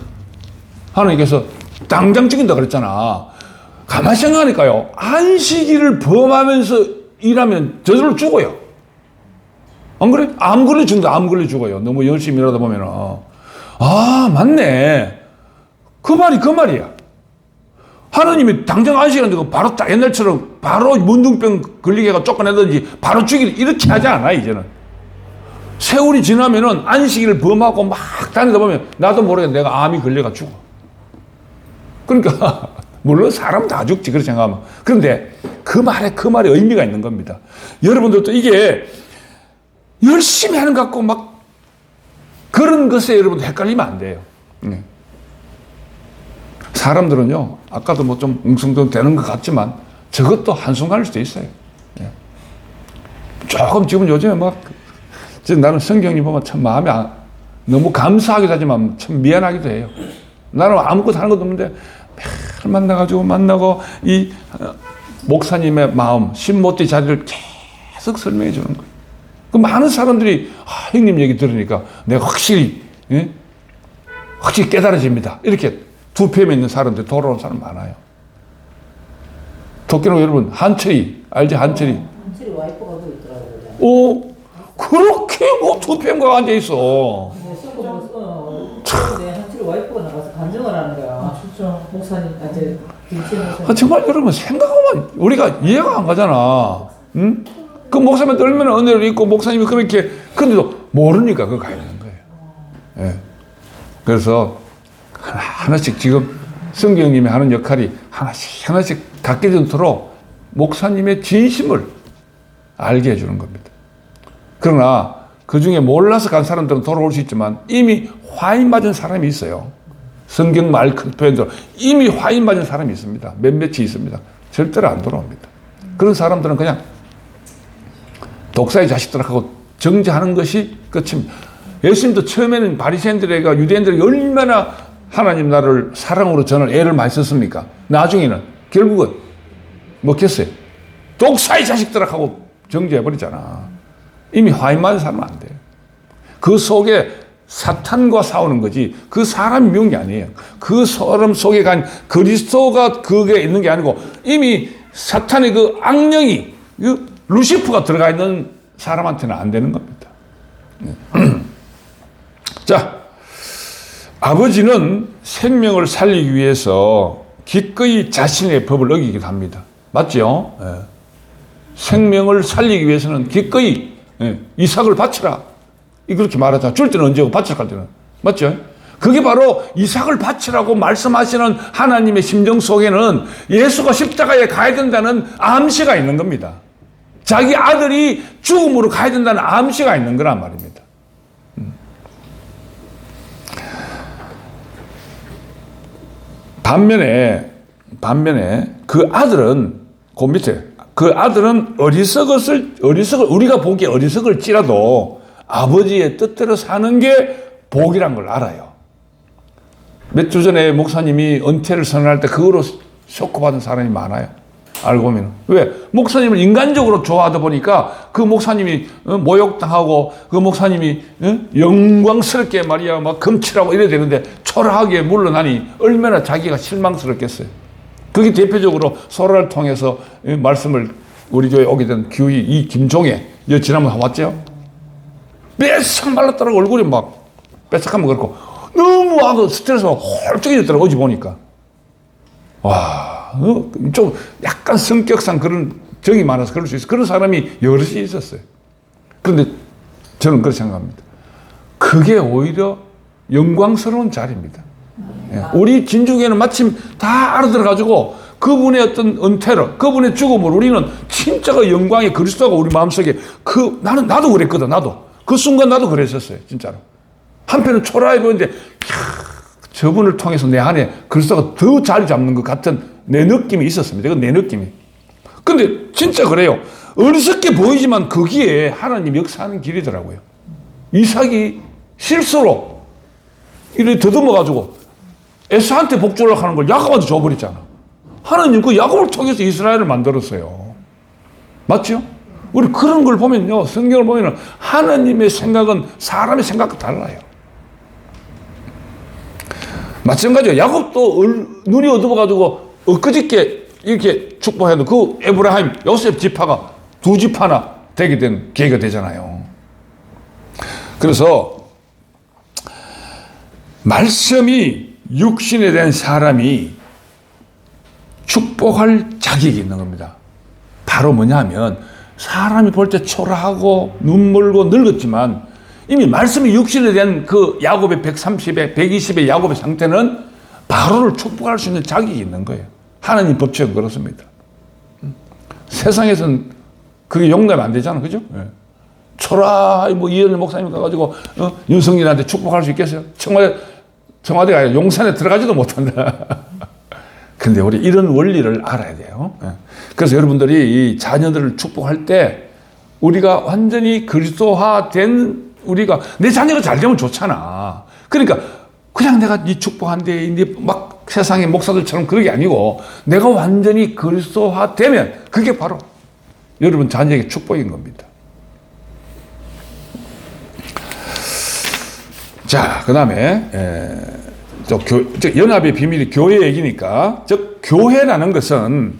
하나님께서 당장 죽인다 그랬잖아. 가만히 생각하니까요. 안식일을 범하면서 일하면 저절로 죽어요. 안 그래? 암 걸려 죽는다. 암 걸려 죽어요. 너무 열심히 일하다 보면은. 아, 맞네. 그 말이야. 하나님이 당장 안식일 되고 바로 딱 옛날처럼 바로 문둥병 걸리게 해가 쫓아내든지 바로 죽이를 이렇게 하지 않아, 이제는. 세월이 지나면은 안식일을 범하고 막 다니다 보면 나도 모르게 내가 암이 걸려가 죽어. 그러니까, 물론 사람 다 죽지, 그렇게 생각하면. 그런데 그 말에 의미가 있는 겁니다. 여러분들도 이게 열심히 하는 것 같고 막 그런 것에 여러분들 헷갈리면 안 돼요. 사람들은요, 아까도 뭐 좀 웅성도 되는 것 같지만 저것도 한순간일 수도 있어요. 조금 지금 요즘에 막, 나는 성경님 보면 참 마음이 너무 감사하기도 하지만 참 미안하기도 해요. 나는 아무것도 하는 것도 없는데 매일 만나고 이 목사님의 마음, 신모띠 자리를 계속 설명해 주는 거예요. 그 많은 사람들이 형님 얘기 들으니까 내가 확실히 깨달아집니다. 이렇게 2PM에 있는 사람들 돌아온 사람 많아요. 도끼는 여러분 한철이 알지? 한철이 와이프가 거기 있더라고요. 그렇게 뭐 2PM과 앉아 있어. 한철이 와이프가 나가서 간증을 하는 거야. 진짜 목사님한테 정말 여러분 생각하면 우리가 이해가 안 가잖아. 응? 그 목사님한테 얼마나 은혜를 입고 목사님이 그렇게 근데도 모르니까 그거 가야 되는 거예요. 예. 그래서 하나씩 지금 성경님이 하는 역할이 하나씩 닿게 되도록 목사님의 진심을 알게 해주는 겁니다. 그러나 그 중에 몰라서 간 사람들은 돌아올 수 있지만 이미 화인 맞은 사람이 있어요. 성경 말 큰 표현대로 이미 화인 맞은 사람이 있습니다. 몇몇이 있습니다. 절대로 안 돌아옵니다. 그런 사람들은 그냥 독사의 자식들하고 정죄하는 것이 끝입니다. 예수님도 처음에는 바리새인들에게 유대인들에게 얼마나 하나님 나라를 사랑으로 전할 애를 많이 썼습니까? 나중에는 결국은 먹혔어요. 독사의 자식들하고 정죄해버리잖아. 이미 화인 맞은 사람은 안 돼요. 그 속에 사탄과 싸우는 거지 그 사람이 미운 게 아니에요. 그 사람 속에 간 그리스도가 그게 있는 게 아니고 이미 사탄의 그 악령이 그 루시프가 들어가 있는 사람한테는 안 되는 겁니다. 자, 아버지는 생명을 살리기 위해서 기꺼이 자신의 법을 어기기도 합니다. 맞죠? 예. 생명을 살리기 위해서는 기꺼이 이삭을 바치라. 그렇게 말하자. 줄 때는 언제고 바치라 때는. 맞죠? 그게 바로 이삭을 바치라고 말씀하시는 하나님의 심정 속에는 예수가 십자가에 가야 된다는 암시가 있는 겁니다. 자기 아들이 죽음으로 가야 된다는 암시가 있는 거란 말입니다. 반면에 그 아들은 그 밑에 그 아들은 어리석을 우리가 보기에 어리석을지라도 아버지의 뜻대로 사는 게 복이란 걸 알아요. 몇 주 전에 목사님이 은퇴를 선언할 때 그거로 쇼크받은 사람이 많아요. 알고 보면. 왜? 목사님을 인간적으로 좋아하다 보니까 그 목사님이 모욕당하고 그 목사님이 영광스럽게 말이야 막 금칠하고 이래야 되는데 초라하게 물러나니 얼마나 자기가 실망스럽겠어요. 그게 대표적으로 소라를 통해서 말씀을 우리 교회에 오게 된 교회 이 김종애 지난번 왔죠? 뺏싹 말랐더라고. 얼굴이 막 뺏싹하면 그렇고 너무 하고 스트레스가 홀쭉해졌더라고. 어제 보니까 와, 좀 약간 성격상 그런 정이 많아서 그럴 수 있어. 그런 사람이 여럿이 있었어요. 그런데 저는 그렇게 생각합니다. 그게 오히려 영광스러운 자리입니다. 우리 진주교회는 마침 다 알아들어가지고 그분의 어떤 은퇴로, 그분의 죽음을 우리는 진짜가 영광의 그리스도가 우리 마음속에 나도 그랬거든. 나도 그 순간 나도 그랬었어요. 진짜로. 한편은 초라해 보이는데 저분을 통해서 내 안에 그리스도가 더 자리 잡는 것 같은 내 느낌이 있었습니다. 이건 내 느낌이. 근데 진짜 그래요. 어리석게 보이지만 거기에 하나님 역사하는 길이더라고요. 이삭이 실수로 이렇게 더듬어가지고 에사한테 복주려고 하는 걸 야곱한테 줘버렸잖아. 하나님 그 야곱을 통해서 이스라엘을 만들었어요. 맞죠? 우리 그런 걸 보면요. 성경을 보면 하나님의 생각은 사람의 생각과 달라요. 마찬가지로 야곱도 눈이 어두워가지고 엊그저께 이렇게 축복해도 그 에브라임, 요셉 지파가 두 지파나 되게 된 계기가 되잖아요. 그래서 말씀이 육신에 된 사람이 축복할 자격이 있는 겁니다. 바로 뭐냐면 사람이 볼 때 초라하고 눈물고 늙었지만 이미 말씀이 육신에 대한 그 야곱의 130의 120의 야곱의 상태는 바로를 축복할 수 있는 자격이 있는 거예요. 하나님 법칙은 그렇습니다. 세상에서는 그게 용납이 안 되잖아. 그죠? 네. 초라하게 이현일 목사님 가가지고 윤석열한테 축복할 수 있겠어요? 청와대가 아니라 용산에 들어가지도 못한다. 근데 우리 이런 원리를 알아야 돼요. 네. 그래서 여러분들이 이 자녀들을 축복할 때 우리가 완전히 그리스도화된 우리가 내 자녀가 잘 되면 좋잖아. 그러니까 그냥 내가 네 축복한데 막 세상의 목사들처럼 그런 게 아니고 내가 완전히 그리스도화되면 그게 바로 여러분 자녀에게 축복인 겁니다. 자, 그 다음에 연합의 비밀이 교회 얘기니까 즉 교회라는 것은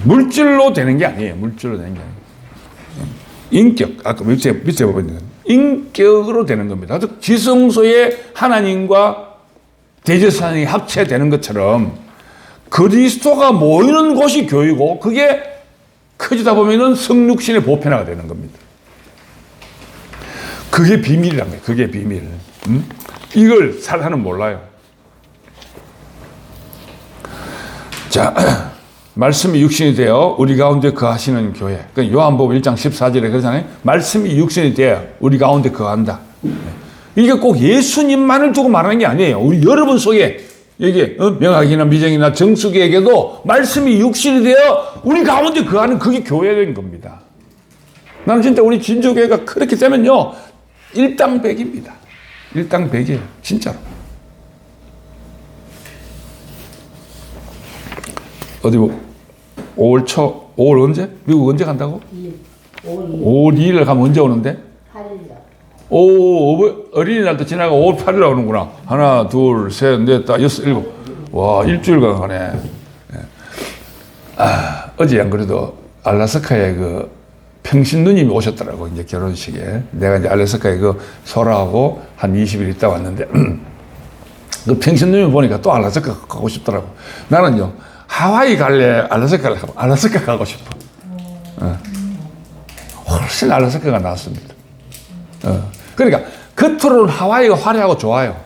물질로 되는 게 아니에요. 물질로 되는 게 아니에요. 인격, 아까 밑에 보고 있는 인격으로 되는 겁니다. 즉 지성소에 하나님과 대제사장이 합체되는 것처럼 그리스도가 모이는 곳이 교회고 그게 커지다 보면은 성육신의 보편화가 되는 겁니다. 그게 비밀이란 거예요. 그게 비밀. 이걸 사람은 몰라요. 자, 말씀이 육신이 되어 우리 가운데 거하시는 교회. 그러니까 요한복음 1장 14절에 그러잖아요. 말씀이 육신이 되어 우리 가운데 거한다. 이게 꼭 예수님만을 두고 말하는 게 아니에요. 우리 여러분 속에 이게 명학이나 미정이나 정숙이에게도 말씀이 육신이 되어 우리 가운데 거하는 그게 교회인 겁니다. 나는 진짜 우리 진주교회가 그렇게 되면요. 일당백입니다. 일당백이에요. 진짜로. 어디 5월 언제? 미국 언제 간다고? 5월 2일 가면 언제 오는데? 8일. 어린이날도 지나가 5월 8일 오는구나. 하나, 둘, 셋, 넷, 다, 여섯, 일곱. 와, 일주일간 가네. 어제 안 그래도 알라스카에 그 평신 누님이 오셨더라고, 이제 결혼식에. 내가 이제 알라스카에 그 소라하고 한 20일 있다 왔는데, 그 평신 누님 보니까 또 알라스카 가고 싶더라고. 나는요, 하와이 갈래, 알라스카 갈래? 알라스카 가고 싶어. 훨씬 알라스카가 낫습니다. 그러니까 겉으로는 하와이가 화려하고 좋아요.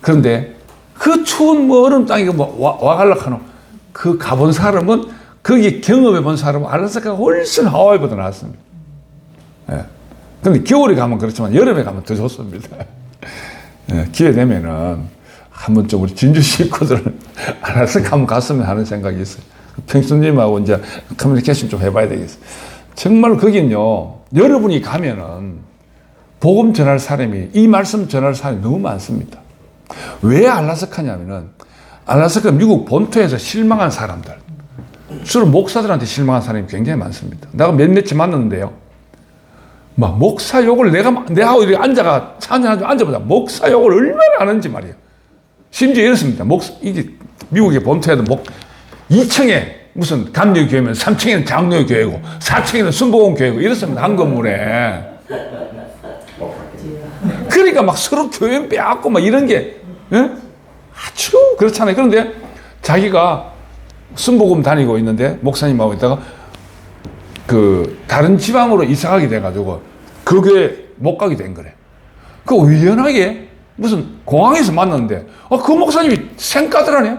그런데 그 추운 뭐 얼음 땅에 와갈락하노 그 가본 사람은 거기 경험해 본 사람은 알라스카가 훨씬 하와이보다 낫습니다. 그런데 겨울에 가면 그렇지만 여름에 가면 더 좋습니다. 기회 되면은 한번 좀 우리 진주 식구들 알라스카 한번 갔으면 하는 생각이 있어요. 평수님하고 이제 커뮤니케이션 좀 해봐야 되겠어요. 정말 거긴요, 여러분이 가면은 복음 전할 사람이, 이 말씀 전할 사람이 너무 많습니다. 왜 알라스카냐면은, 알라스카 미국 본토에서 실망한 사람들, 주로 목사들한테 실망한 사람이 굉장히 많습니다. 내가 몇몇이 만났는데요. 막 목사 욕을 내하고 이렇게 앉아가, 앉아보자. 목사 욕을 얼마나 하는지 말이에요. 심지어 이렇습니다. 이게 미국의 본토에도 2층에 무슨 감리교회면 3층에는 장로교회고 4층에는 순복음교회고 이렇습니다. 한 건물에. 그러니까 막 서로 교회 빼앗고 막 이런 게 아주 그렇잖아요. 그런데 자기가 순복음 다니고 있는데 목사님하고 있다가 그 다른 지방으로 이사 가게 돼가지고 그 교회 못 가게 된 거래. 그 우연하게 무슨 공항에서 만났는데 그 목사님이 생까더라네.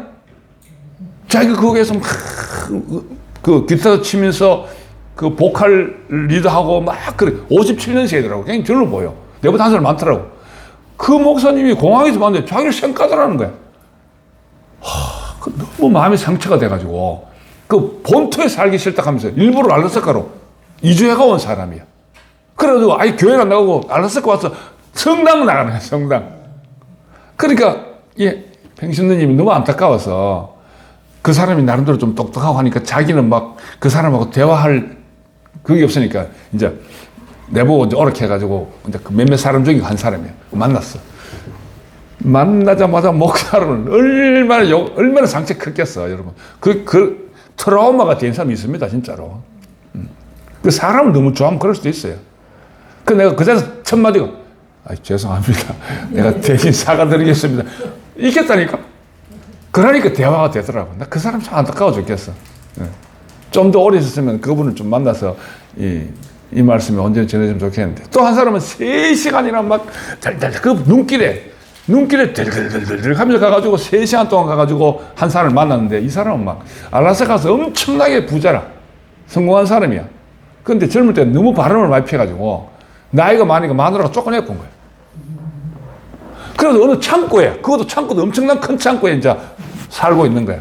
자기가 거기에서 막 그 기타 치면서 그 보컬 리드하고 막 그래. 57년생이더라고. 그냥 절로 보여. 내보다 한 살 많더라고. 그 목사님이 공항에서 봤는데 자기를 생까더라는 거야. 너무 마음이 상처가 돼가지고 그 본토에 살기 싫다 하면서 일부러 알라스카로 이주해가 온 사람이야. 그래가지고 아예 교회를 안 나가고 알라스카 와서 성당 나가는 거야, 성당. 그러니까 평신누님이 너무 안타까워서 그 사람이 나름대로 좀 똑똑하고 하니까 자기는 막 그 사람하고 대화할 그게 없으니까 이제 내보고 이제 오락해 가지고 이제 그 몇몇 사람 중에 한 사람이야. 만났어. 만나자마자 목사로는 얼마나 상처 컸겠어, 여러분. 그 트라우마가 된 사람이 있습니다, 진짜로. 그 사람을 너무 좋아하면 그럴 수도 있어요. 그 내가 그 자리에서 첫 마디가 죄송합니다. 내가 대신 사과드리겠습니다. 있겠다니까. 그러니까 대화가 되더라고. 나 그 사람 참 안타까워 죽겠어. 좀 더 오래 있었으면 그분을 좀 만나서 이 말씀이 언제 전해주면 좋겠는데. 또 한 사람은 3시간이나 막 달달 그 눈길에 들들들들 하면서 가가지고 3시간 동안 가가지고 한 사람을 만났는데 이 사람은 막 알라스카 가서 엄청나게 부자라. 성공한 사람이야. 근데 젊을 때 너무 바람을 많이 피해가지고 나이가 많으니까 마누라가 쫓아내고 온 거야. 그래서 어느 창고에, 그것도 창고도 엄청난 큰 창고에 이제 살고 있는 거야.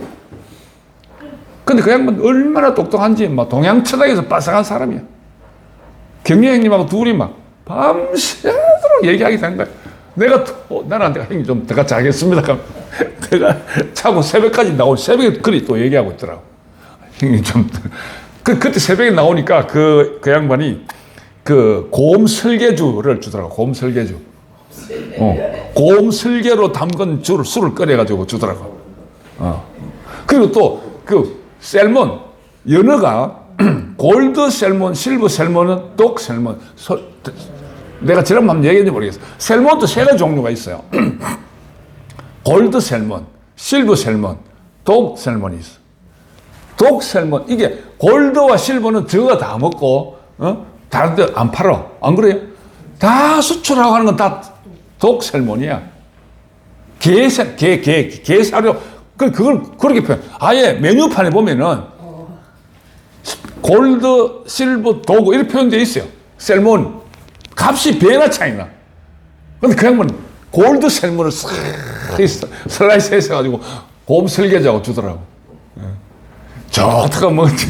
근데 그 양반 얼마나 똑똑한지 막 동양천하에서 빠삭한 사람이야. 경리 형님하고 둘이 막 밤새도록 얘기하게 된 거야. 나는 형님 좀 더 같이 하겠습니다. 내가 자고 새벽까지 나오고 새벽에 그리 또 얘기하고 있더라고. 형님 좀. 그때 새벽에 나오니까 그 양반이 그 고음 설계주를 주더라고. 고음 설계주. 고음 설계로 담근 술을 끓여가지고 주더라고. 그리고 또 그 셀몬, 연어가 골드 셀몬, 실버 셀몬은 독 셀몬. 내가 지난번 한번 얘기했는지 모르겠어. 셀몬도 3가지 종류가 있어요. 골드 셀몬, 실버 셀몬, 독 셀몬이 있어. 독 셀몬, 이게 골드와 실버는 저거 다 먹고, 다른 데 안 팔아. 안 그래요? 다 수출하고 하는 건 다 독 셀몬이야. 게사료. 그걸 그렇게 표현. 아예 메뉴판에 보면은 골드, 실버, 도구 이렇게 표현되어 있어요. 셀몬. 값이 배나 차이나. 근데 그 양반은 골드 셀몬을 슬라이스 해서가지고 고음 설계자고 주더라고. 좋다고 먹었지.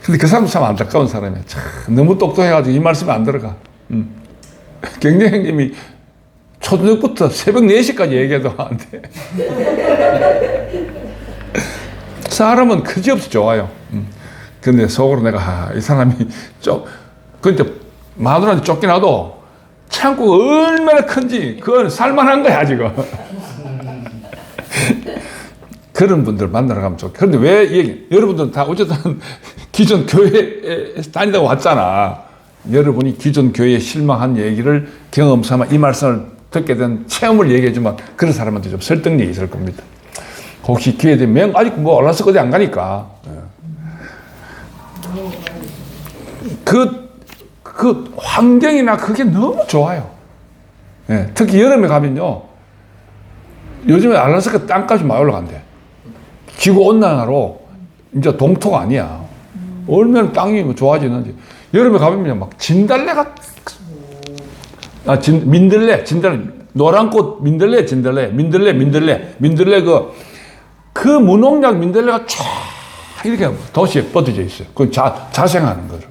근데 그 사람도 참 안타까운 사람이야. 참 너무 똑똑해가지고 이 말씀이 안 들어가. 경례 형님이 초저녁부터 새벽 4시까지 얘기해도 안 돼. 사람은 그지없이 좋아요. 근데 속으로 내가 이 사람이 근데 마누라한테 쫓겨나도 창고가 얼마나 큰지 그건 살만한 거야 지금. 그런 분들 만나러 가면 좋겠. 그런데 왜 얘기? 여러분들은 다 어쨌든 기존 교회에 다니다가 왔잖아. 여러분이 기존 교회에 실망한 얘기를 경험 삼아 이 말씀을 듣게 된 체험을 얘기해주면 그런 사람한테 좀 설득력이 있을 겁니다. 혹시 기회 되면 아직 뭐 올라서까지 안 가니까. 그 환경이나 그게 너무 좋아요. 예, 특히 여름에 가면요. 요즘에 알라스카 땅값이 많이 올라간대. 지구온난화로 이제 동토가 아니야. 얼마나 땅이 좋아지는지. 여름에 가보면 막 진달래가, 민들레, 노란 꽃 민들레, 민들레 그 무농약 민들레가 쫙 이렇게 도시에 뻗어져 있어요. 그건 자생하는 거죠.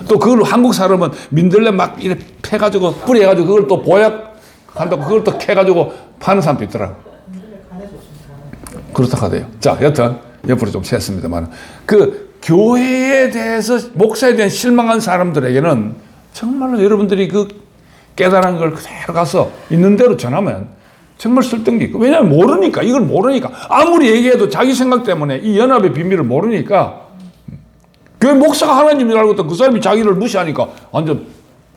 또 그걸 한국 사람은 민들레 막 이렇게 패가지고 뿌려가지고 그걸 또 보약한다고 그걸 또 캐가지고 파는 사람도 있더라고. 그렇다 하대요. 자, 여튼 옆으로 좀 셌습니다만 그 교회에 대해서 목사에 대한 실망한 사람들에게는 정말로 여러분들이 그 깨달은 걸 그대로 가서 있는 대로 전하면 정말 설득력 있고, 왜냐하면 모르니까, 이걸 모르니까 아무리 얘기해도 자기 생각 때문에 이 연합의 비밀을 모르니까 교회 목사가 하나님인 알고 또 그 사람이 자기를 무시하니까 완전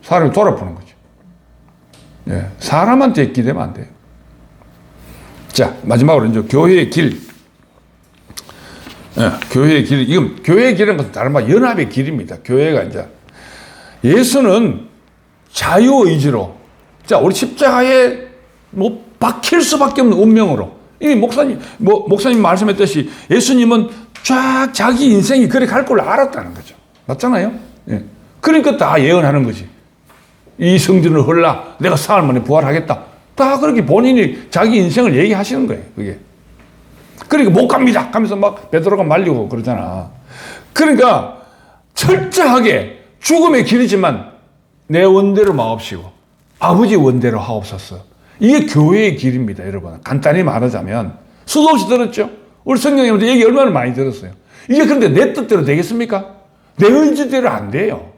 사람이 돌아보는 거죠. 예, 사람한테 기대면 안 돼요. 자, 마지막으로 이제 교회의 길. 예, 교회의 길. 이건 교회의 길은 것은 다른 말 연합의 길입니다. 교회가 이제 예수는 자유의지로, 자, 우리 십자가에 뭐 박힐 수밖에 없는 운명으로. 이 목사님 말씀했듯이 예수님은 쫙 자기 인생이 그래 갈 걸 알았다는 거죠. 맞잖아요? 예. 그러니까 다 예언하는 거지. 이 성전을 헐라, 내가 사흘 만에 부활하겠다. 다 그렇게 본인이 자기 인생을 얘기하시는 거예요, 그게. 그러니까 못 갑니다 하면서 막 베드로가 말리고 그러잖아. 그러니까 철저하게 죽음의 길이지만 내 원대로 마옵시고 아버지 원대로 하옵소서. 이게 교회의 길입니다, 여러분. 간단히 말하자면 수도 없이 들었죠. 우리 성령님한테 얘기 얼마나 많이 들었어요. 이게 그런데 내 뜻대로 되겠습니까? 내 의지대로 안 돼요.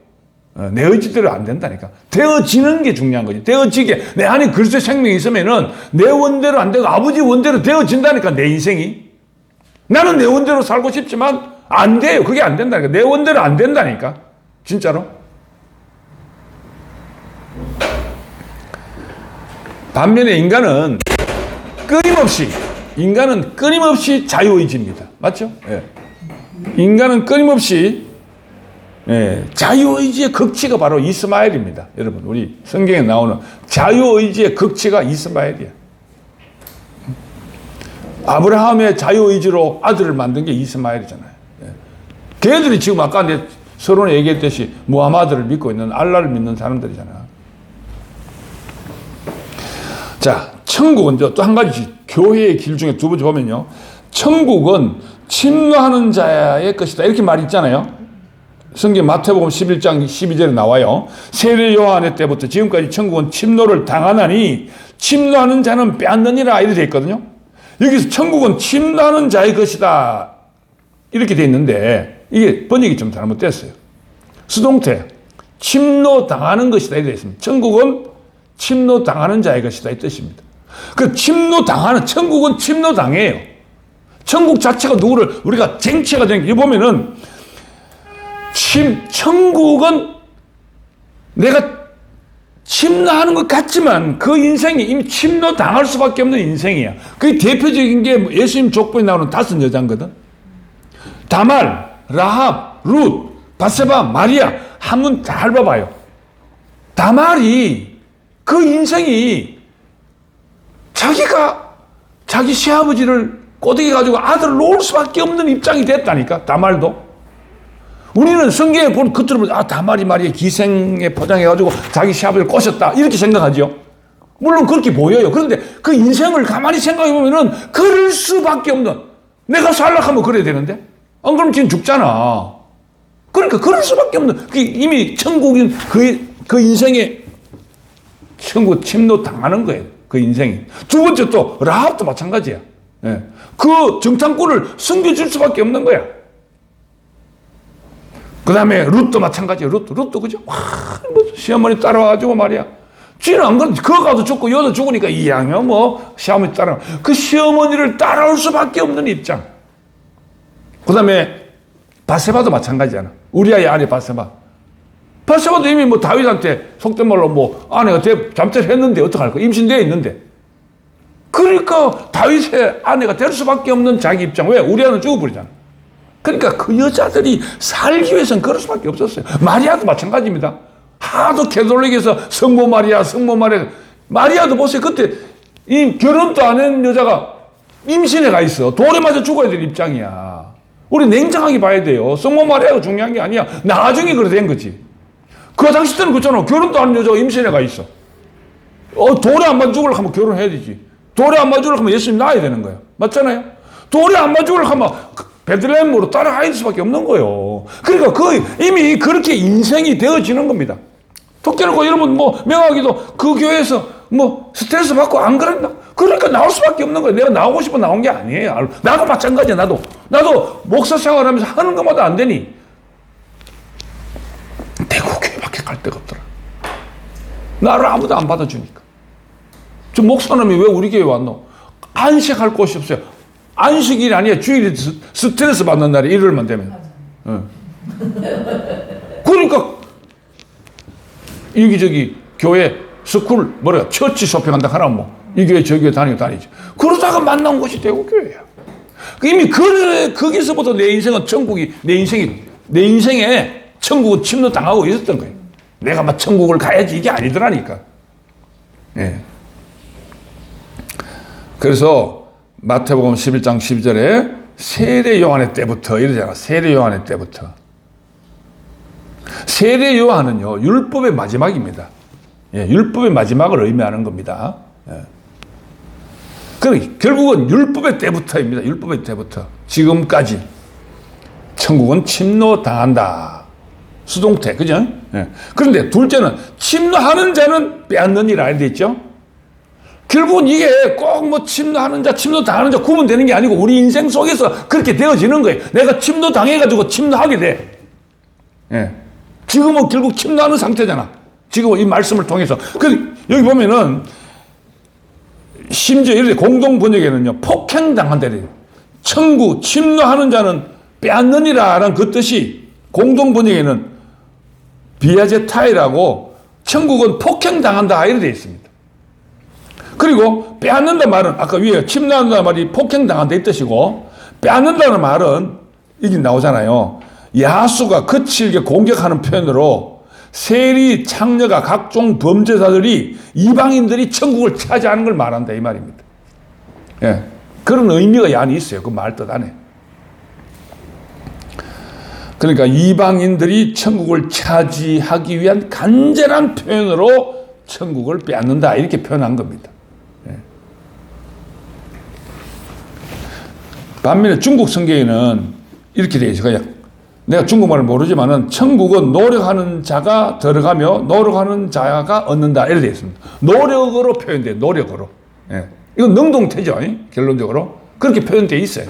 내 의지대로 안 된다니까. 되어지는 게 중요한 거지. 되어지게 내 안에 그리스도의 생명이 있으면은 내 원대로 안 되고 아버지 원대로 되어진다니까, 내 인생이. 나는 내 원대로 살고 싶지만 안 돼요. 그게 안 된다니까. 내 원대로 안 된다니까. 진짜로. 반면에 인간은 끊임없이 자유의지입니다. 맞죠? 예. 인간은 끊임없이, 예, 자유의지의 극치가 바로 이스마엘입니다. 여러분, 우리 성경에 나오는 자유의지의 극치가 이스마엘이야. 아브라함의 자유의지로 아들을 만든 게 이스마엘이잖아요. 예. 걔들이 지금 아까 내 서론에 얘기했듯이 무하마드를 믿고 있는, 알라를 믿는 사람들이잖아. 자, 천국은 또 한 가지 교회의 길 중에 두 번째 보면요. 천국은 침노하는 자의 것이다. 이렇게 말이 있잖아요. 성경 마태복음 11장 12절에 나와요. 세례 요한의 때부터 지금까지 천국은 침노를 당하나니 침노하는 자는 빼앗느니라 이렇게 되어 있거든요. 여기서 천국은 침노하는 자의 것이다 이렇게 되어 있는데 이게 번역이 좀 잘못됐어요. 수동태 침노 당하는 것이다 이렇게 되어 있습니다. 천국은 침노 당하는 자의 것이다 이 뜻입니다. 그 침노 당하는, 천국은 침노 당해요. 천국 자체가 누구를 우리가 쟁취가 되는 게 보면은 천국은 내가 침노하는 것 같지만 그 인생이 이미 침노 당할 수밖에 없는 인생이야. 그게 대표적인 게 예수님 족보에 나오는 5 여자거든. 다말, 라합, 룻, 바세바, 마리아. 한번 잘 봐봐요. 다말이 그 인생이 자기가 자기 시아버지를 꼬드기 가지고 아들을 놓을 수밖에 없는 입장이 됐다니까. 다말도. 우리는 성경에 본 겉으로 보면 다말이 말이야 기생에 포장해가지고 자기 시아버지를 꼬셨다 이렇게 생각하죠. 물론 그렇게 보여요. 그런데 그 인생을 가만히 생각해 보면은 그럴 수밖에 없는, 내가 살락하면 그래야 되는데 안 그러면 지금 죽잖아. 그러니까 그럴 수밖에 없는, 이미 천국인 그 인생에 천국 침노 당하는 거예요. 그 인생이. 두 번째 또 라합도 마찬가지야. 예. 그 정탐꾼을 숨겨줄 수밖에 없는 거야. 그 다음에 룻도 마찬가지예요. 룻도 그죠? 와, 뭐 시어머니 따라와가지고 말이야. 지는 안 그런, 그거 가도 죽고 여도 죽으니까 이양이야 뭐 시어머니 따라. 그 시어머니를 따라올 수밖에 없는 입장. 그 다음에 바세바도 마찬가지잖아. 우리아의 아내 바세바. 바세바도 이미 뭐 다윗한테 속된 말로 뭐 아내가 잠자리 했는데 어떡할 거야? 임신되어 있는데. 그러니까 다윗의 아내가 될 수밖에 없는 자기 입장. 왜? 우리아는 죽어버리잖아. 그러니까 그 여자들이 살기 위해서는 그럴 수밖에 없었어요. 마리아도 마찬가지입니다. 하도 캐톨릭에서 성모 마리아. 마리아도 보세요. 그때 이 결혼도 안 한 여자가 임신해 가 있어. 돌에 맞아 죽어야 될 입장이야. 우리 냉정하게 봐야 돼요. 성모 마리아가 중요한 게 아니야. 나중에 그래 된 거지. 그 당시 때는 그렇잖아. 결혼도 안 한 여자가 임신해 가 있어. 돌에 안 맞아 죽으려고 하면 결혼해야 되지. 돌에 안 맞아 죽으려고 하면 예수님 낳아야 되는 거야. 맞잖아요. 돌에 안 맞아 죽으려고 하면 베들레헴으로 따라가야 수밖에 없는 거예요. 그러니까 이미 그렇게 인생이 되어지는 겁니다. 토끼놓고 여러분 뭐 명하기도 그 교회에서 뭐 스트레스 받고 안 그랬나? 그러니까 나올 수밖에 없는 거예요. 내가 나오고 싶어 나온 게 아니에요. 나도 마찬가지야. 나도 목사 생활하면서 하는 것마다 안 되니 대구 교회밖에 갈 데가 없더라. 나를 아무도 안 받아주니까. 저 목사님이 왜 우리 교회 왔노? 안식할 곳이 없어요. 안식일이 아니야. 주일이 스트레스 받는 날이 일요일만 되면. 응. 그러니까 여기저기 교회 스쿨 처치 쇼핑한다 하나 뭐 이 교회 저 교회 다니죠. 그러다가 만난 곳이 대구 교회야. 이미 거기서부터 내 인생은 내 인생에 천국은 침노당하고 있었던 거예요. 내가 막 천국을 가야지 이게 아니더라니까. 예. 그래서 마태복음 11장 12절에 세례 요한의 때부터 이러잖아. 세례 요한의 때부터. 세례 요한은요, 율법의 마지막입니다. 예, 율법의 마지막을 의미하는 겁니다. 예. 결국은 율법의 때부터입니다. 율법의 때부터. 지금까지. 천국은 침노당한다. 수동태, 그죠? 예. 그런데 둘째는 침노하는 자는 빼앗느니라 이렇게 있죠? 결국은 이게 꼭 뭐 침노하는 자, 침노당하는 자 구분되는 게 아니고 우리 인생 속에서 그렇게 되어지는 거예요. 내가 침노당해가지고 침노하게 돼. 예. 지금은 결국 침노하는 상태잖아. 지금 이 말씀을 통해서. 여기 보면은 심지어 이렇게 공동 번역에는요, 폭행당한다. 침노하는 자는 빼앗느니라는 그 뜻이 공동 번역에는 비아제타이라고 천국은 폭행당한다. 이렇게 되어 있습니다. 그리고 빼앗는다 말은 아까 위에 침노한다 말이 폭행당한다 이 뜻이고 빼앗는다는 말은 이게 나오잖아요. 야수가 거칠게 공격하는 표현으로 세리, 창녀가 각종 범죄자들이 이방인들이 천국을 차지하는 걸 말한다 이 말입니다. 예, 그런 의미가 야니 있어요. 그 말 뜻 안에. 그러니까 이방인들이 천국을 차지하기 위한 간절한 표현으로 천국을 빼앗는다 이렇게 표현한 겁니다. 예. 반면에 중국 성경에는 이렇게 되어 있어요. 내가 중국말을 모르지만은 천국은 노력하는 자가 들어가며 노력하는 자가 얻는다 이렇게 되어 있습니다. 노력으로 표현돼요. 노력으로. 예. 이건 능동태죠. 결론적으로. 그렇게 표현되어 있어요.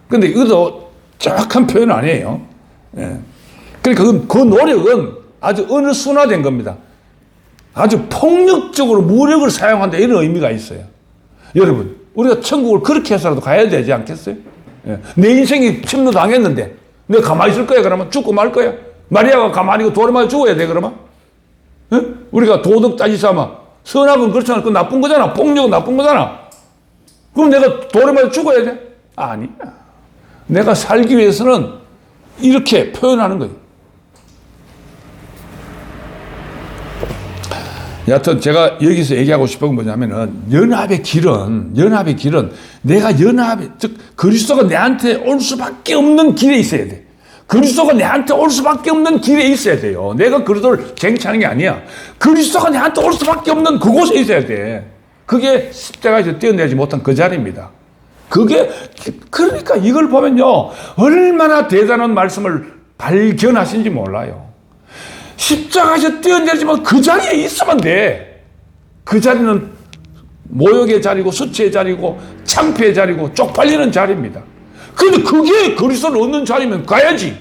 근데 이것도 정확한 표현은 아니에요. 예. 그러니까 그 노력은 아주 어느 순화된 겁니다. 아주 폭력적으로 무력을 사용한다 이런 의미가 있어요. 여러분, 우리가 천국을 그렇게 해서라도 가야 되지 않겠어요? 예. 내 인생이 침노당했는데 내가 가만히 있을 거야 그러면? 죽고 말 거야? 마리아가 가만히 돌에 맞아 죽어야 돼 그러면? 예? 우리가 도덕 따지 삼아 선악은 그렇잖아. 그건 나쁜 거잖아. 폭력은 나쁜 거잖아. 그럼 내가 돌에 맞아 죽어야 돼? 아니야. 내가 살기 위해서는 이렇게 표현하는 거예요. 여하튼 제가 여기서 얘기하고 싶은 건 뭐냐면은 연합의 길은 내가 즉 그리스도가 내한테 올 수밖에 없는 길에 있어야 돼. 그리스도가 내한테 올 수밖에 없는 길에 있어야 돼요. 내가 그리스도를 쟁취하는 게 아니야. 그리스도가 내한테 올 수밖에 없는 그곳에 있어야 돼. 그게 십자가에서 떼어내지 못한 그 자리입니다. 그러니까 이걸 보면요, 얼마나 대단한 말씀을 발견하신지 몰라요. 십자가에서 뛰어내리지만 그 자리에 있으면 돼. 그 자리는 모욕의 자리고 수치의 자리고 창피의 자리고 쪽팔리는 자리입니다. 근데 그게 그리스도를 얻는 자리면 가야지.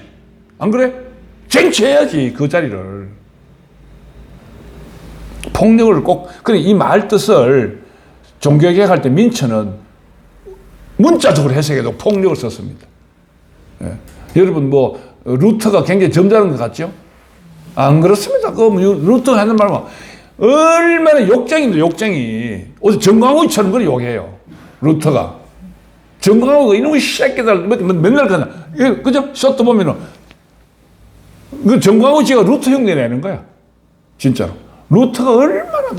안 그래? 쟁취해야지, 그 자리를. 폭력을 꼭, 그래, 이 말 뜻을 종교개혁할 때 민처는 문자적으로 해석해도 폭력을 썼습니다. 예. 여러분, 뭐, 루터가 굉장히 점잖은 것 같죠? 안 그렇습니다. 루터가 하는 말은 얼마나 욕쟁이인데, 욕쟁이. 어디 정광훈처럼 그래 욕해요. 루터가. 정광훈가 이놈의 새끼들 맨날 그러나. 그죠? 쇼트 보면은. 그 정광훈 씨가 루터 흉내 내는 거야. 진짜로. 루터가 얼마나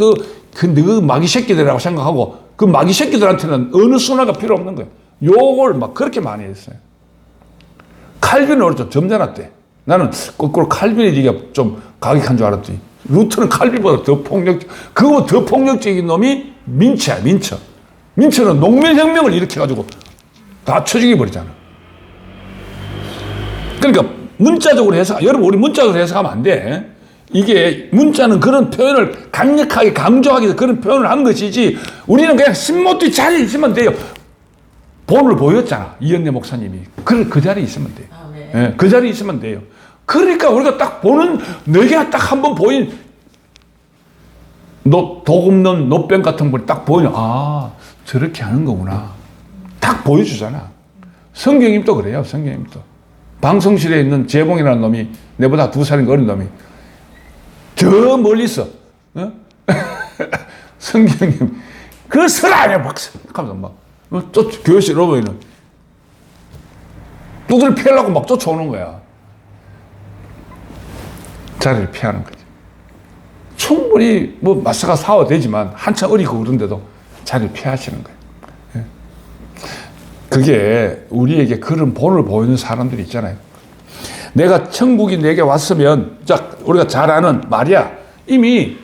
그 마귀 새끼들이라고 생각하고 그 마귀 새끼들한테는 어느 순화가 필요 없는 거야. 욕을 막 그렇게 많이 했어요. 칼빈은 어렸죠. 점잖았대. 나는 거꾸로 칼빈이 네가 좀 가격한 줄 알았더니 루터는 칼빈보다 더 그거보다 더 폭력적인 놈이 민처야, 민처. 민처는 농민혁명을 일으켜가지고 다 쳐죽여 버리잖아. 그러니까 문자적으로 여러분, 우리 문자적으로 해석하면 안 돼. 이게 문자는 그런 표현을 강력하게 강조하기 위해서 그런 표현을 한 것이지 우리는 그냥 신모띠 자리에 있으면 돼요. 본을 보였잖아. 이현래 목사님이. 그 자리에 있으면 돼요. 아, 네. 예, 그 자리에 있으면 돼요. 그러니까 우리가 딱 보는, 내가 딱 한번 보인 도금놈 노병 같은 분이 딱 보이면, 아, 저렇게 하는 거구나. 딱 보여주잖아. 성경님도 그래요, 성경님도. 방송실에 있는 재봉이라는 놈이, 내보다 2살인가 어린 놈이, 저 멀리서, 어? 성경님, 그 설 아니야, 막, 하면서 막, 교회실 오면은, 두들 피하려고 막 쫓아오는 거야. 자리를 피하는 거지. 충분히 뭐 마사가 사화되지만 한참 어리고 그런데도 자리를 피하시는 거예요. 예. 그게 우리에게 그런 본을 보이는 사람들이 있잖아요. 내가 천국이 내게 왔으면, 자, 우리가 잘 아는 마리아, 이미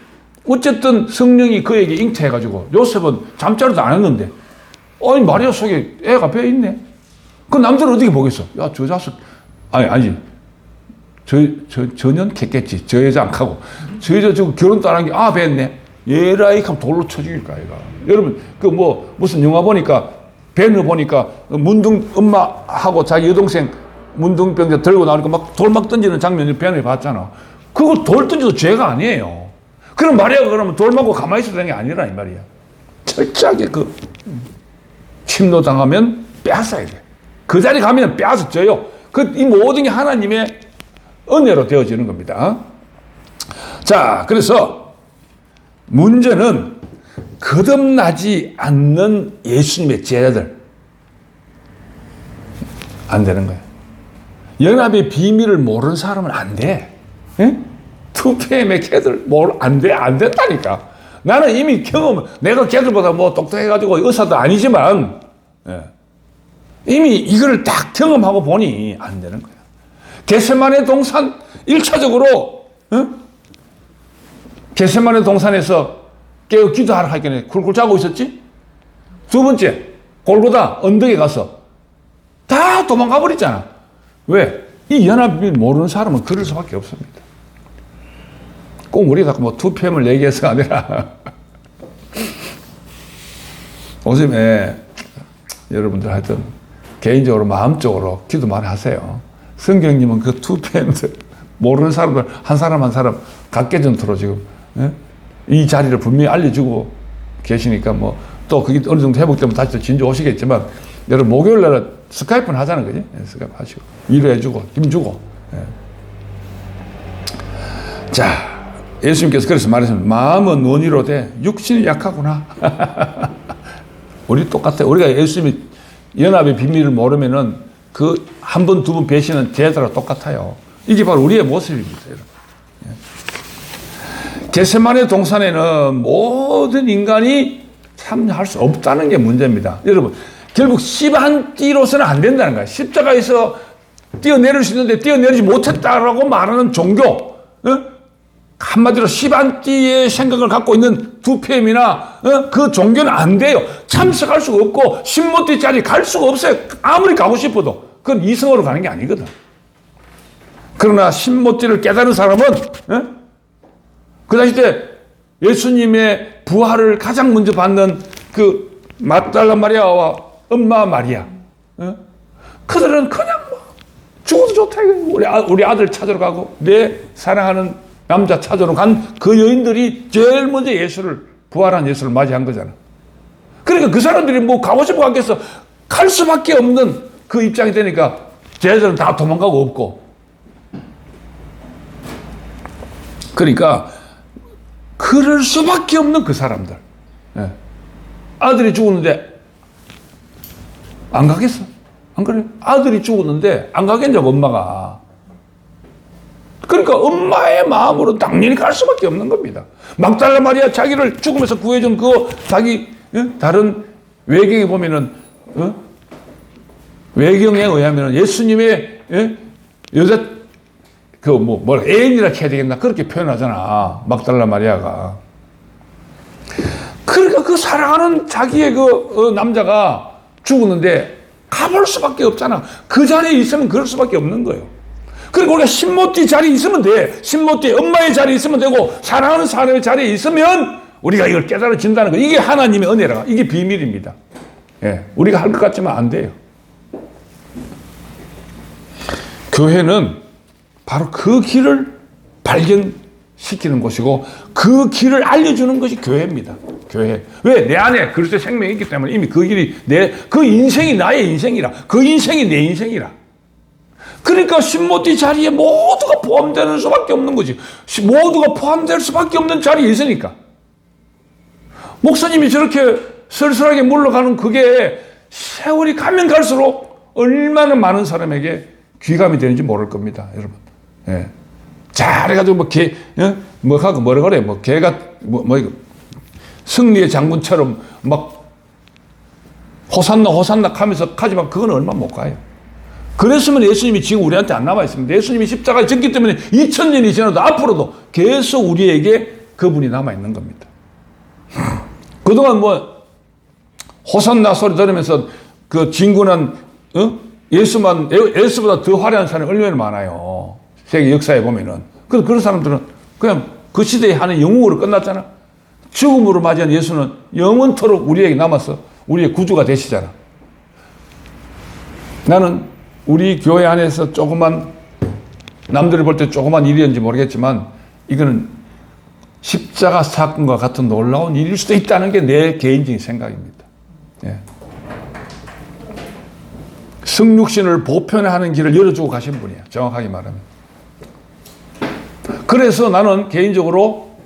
어쨌든 성령이 그에게 잉태해가지고 요셉은 잠자리도 안 했는데, 아니, 마리아 속에 애가 배어 있네. 그 남자는 어떻게 보겠어? 야, 저 자식, 아니지. 전혀 겠겠지. 저 여자 안 가고. 저 여자 지금 결혼도 안 한 게, 아, 뵀네. 얘라이 하면 돌로 쳐죽일 거야, 얘가. 여러분, 무슨 영화 보니까, 배너 보니까, 문둥 엄마하고 자기 여동생 문둥병자 들고 나오니까 막 돌 막 던지는 장면을 배너에 봤잖아. 그거 돌 던져도 죄가 아니에요. 그럼 마리아가 그러면 돌 맞고 가만히 있어야 되는 게 아니라, 이 말이야. 철저하게 침노당하면 빼앗아야 돼. 그 자리 가면 빼앗아져요. 이 모든 게 하나님의 은혜로 되어지는 겁니다. 자, 그래서 문제는 거듭나지 않는 예수님의 제자들. 안 되는 거예요. 연합의 비밀을 모르는 사람은 안 돼. 예? 2PM의 걔들 안 된다니까. 나는 이미 내가 걔들보다 뭐 똑똑해가지고 의사도 아니지만, 예. 이미 이거를 딱 경험하고 보니 안 되는 거야. 겟세마네 동산 1차적으로 겟세마네 동산에서 깨어 기도하러 하기에 굴굴 자고 있었지. 두 번째, 골고다 언덕에 가서 다 도망가 버렸잖아. 왜? 이 연합을 모르는 사람은 그럴 수밖에 없습니다. 꼭 우리가 뭐 2PM을 얘기해서가 아니라 요즘에 여러분들 하여튼 개인적으로 마음적으로 기도 많이 하세요. 성경님은 그 2PM들 모르는 사람들 한 사람 한 사람 각계전투로 지금 이 자리를 분명히 알려주고 계시니까 뭐 또 그게 어느 정도 회복되면 다시 또 진주 오시겠지만 여러분 목요일 날 스카이프는 하잖아요. 그지? 스카이프 하시고 위로해주고 힘주고. 자, 예수님께서 그래서 말하시면 마음은 원이로 돼 육신이 약하구나. 우리 똑같아요. 우리가 예수님이 연합의 비밀을 모르면은 그 한 번, 두 번 배신은 제자랑 똑같아요. 이게 바로 우리의 모습입니다, 여러분. 겟세마네 동산에는 모든 인간이 참여할 수 없다는 게 문제입니다. 여러분, 결국 십안띠로서는 안 된다는 거예요. 십자가에서 뛰어내릴 수 있는데 뛰어내리지 못했다라고 말하는 종교, 한마디로 십안띠의 생각을 갖고 있는 2PM이나 그 종교는 안 돼요. 참석할 수가 없고 신모띠 자리 갈 수가 없어요. 아무리 가고 싶어도 그건 이성으로 가는 게 아니거든. 그러나 신모띠를 깨달은 사람은 그 당시 때 예수님의 부활을 가장 먼저 받는 그 막달라 마리아와 엄마 마리아, 그들은 그냥 뭐 죽어도 좋다. 우리 아들 찾으러 가고 내 사랑하는 남자 찾으러 간 그 여인들이 제일 먼저 부활한 예수를 맞이한 거잖아. 그러니까 그 사람들이 뭐 가고 싶어 하겠어. 갈 수밖에 없는 그 입장이 되니까 쟤들은 다 도망가고 없고. 그러니까 그럴 수밖에 없는 그 사람들. 예. 아들이 죽었는데 안 가겠어? 안 그래? 아들이 죽었는데 안 가겠냐고 엄마가. 그러니까 엄마의 마음으로 당연히 갈 수밖에 없는 겁니다. 막달라 마리아 자기를 죽음에서 구해준 그 자기 다른 외경에 보면은 외경에 의하면 예수님의 여자 애인이라 해야 되겠나 그렇게 표현하잖아. 막달라 마리아가. 그러니까 그 사랑하는 자기의 그 남자가 죽었는데 가볼 수밖에 없잖아. 그 자리에 있으면 그럴 수밖에 없는 거예요. 그리고 우리가 신모띠 자리에 있으면 돼. 신모띠 엄마의 자리에 있으면 되고 사랑하는 사람의 자리에 있으면 우리가 이걸 깨달아진다는 거. 이게 하나님의 은혜라. 이게 비밀입니다. 예, 우리가 할 것 같지만 안 돼요. 교회는 바로 그 길을 발견시키는 곳이고 그 길을 알려주는 것이 교회입니다. 교회. 왜? 내 안에 그리스도의 생명이 있기 때문에 이미 그 길이 그 인생이 나의 인생이라. 그 인생이 내 인생이라. 그러니까 신모띠 자리에 모두가 포함되는 수밖에 없는 거지. 모두가 포함될 수밖에 없는 자리에 있으니까. 목사님이 저렇게 쓸쓸하게 물러가는 그게 세월이 가면 갈수록 얼마나 많은 사람에게 귀감이 되는지 모를 겁니다, 여러분. 예. 잘해가지고 뭐라 그래, 개가 승리의 장군처럼 막 호산나 하면서 가지만 그건 얼마 못 가요. 그랬으면 예수님이 지금 우리한테 안 남아있습니다. 예수님이 십자가에 졌기 때문에 2000년이 지나도 앞으로도 계속 우리에게 그분이 남아있는 겁니다. 그동안 호산나 소리 들으면서 그 진군한, 예수보다 더 화려한 사람이 얼마나 많아요. 세계 역사에 보면은. 그런 사람들은 그냥 그 시대에 하는 영웅으로 끝났잖아. 죽음으로 맞이한 예수는 영원토록 우리에게 남아서 우리의 구주가 되시잖아. 나는 우리 교회 안에서 조그만, 남들이 볼 때 조그만 일이었는지 모르겠지만 이거는 십자가 사건과 같은 놀라운 일일 수도 있다는 게 내 개인적인 생각입니다. 예. 성육신을 보편화하는 길을 열어주고 가신 분이에요. 정확하게 말하면. 그래서 나는 개인적으로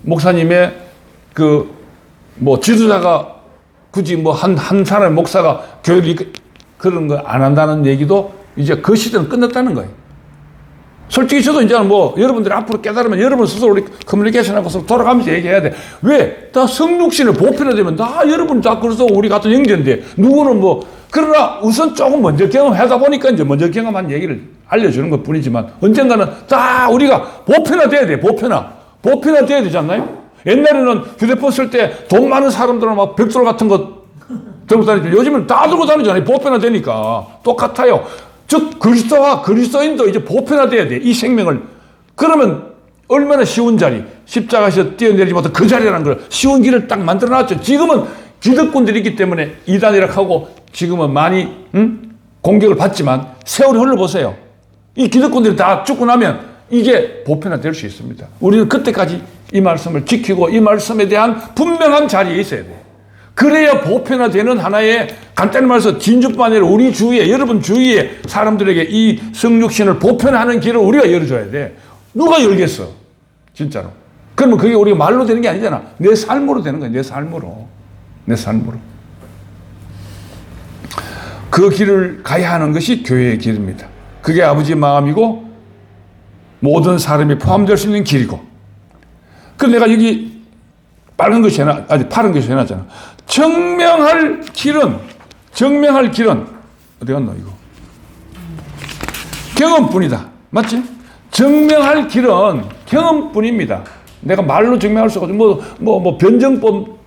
목사님의 지도자가 굳이 한 사람의 목사가 교회를 그런 거 안 한다는 얘기도 이제 그 시대는 끝났다는 거예요. 솔직히 저도 이제 여러분들이 앞으로 깨달으면 여러분 스스로 우리 커뮤니케이션하고 서로 돌아가면서 얘기해야 돼. 왜? 다 성육신을 보편화되면 여러분 다 그래서 우리 같은 형제인데 누구는 그러나 우선 조금 먼저 경험하다 보니까 이제 먼저 경험한 얘기를 알려주는 것 뿐이지만 언젠가는 다 우리가 보편화돼야 돼. 보편화돼야 되지 않나요? 옛날에는 휴대폰 쓸 때 돈 많은 사람들은 벽돌 같은 거 들고 다니죠. 요즘은 다 들고 다니잖아요. 보편화되니까. 똑같아요. 즉 그리스도와 그리스도인도 이제 보편화돼야 돼. 이 생명을. 그러면 얼마나 쉬운 자리, 십자가에서 뛰어내리지 못한 그 자리라는 걸 쉬운 길을 딱 만들어놨죠. 지금은 기득권들이 있기 때문에 이단이라 하고 지금은 많이 공격을 받지만 세월이 흘러보세요. 이 기득권들이 다 죽고 나면 이게 보편화될 수 있습니다. 우리는 그때까지 이 말씀을 지키고 이 말씀에 대한 분명한 자리에 있어야 돼요. 그래야 보편화되는 하나의, 간단히 말해서 진주뿐만 아니라 우리 주위에, 여러분 주위에 사람들에게 이 성육신을 보편화하는 길을 우리가 열어줘야 돼. 누가 열겠어? 진짜로. 그러면 그게 우리가 말로 되는 게 아니잖아. 내 삶으로 되는 거야. 내 삶으로. 그 길을 가야 하는 것이 교회의 길입니다. 그게 아버지의 마음이고 모든 사람이 포함될 수 있는 길이고. 그럼 내가 여기 파란 것이 해놨잖아. 증명할 길은 어디 갔노 이거? 경험뿐이다. 맞지? 증명할 길은 경험뿐입니다. 내가 말로 증명할 수가 없고 변정법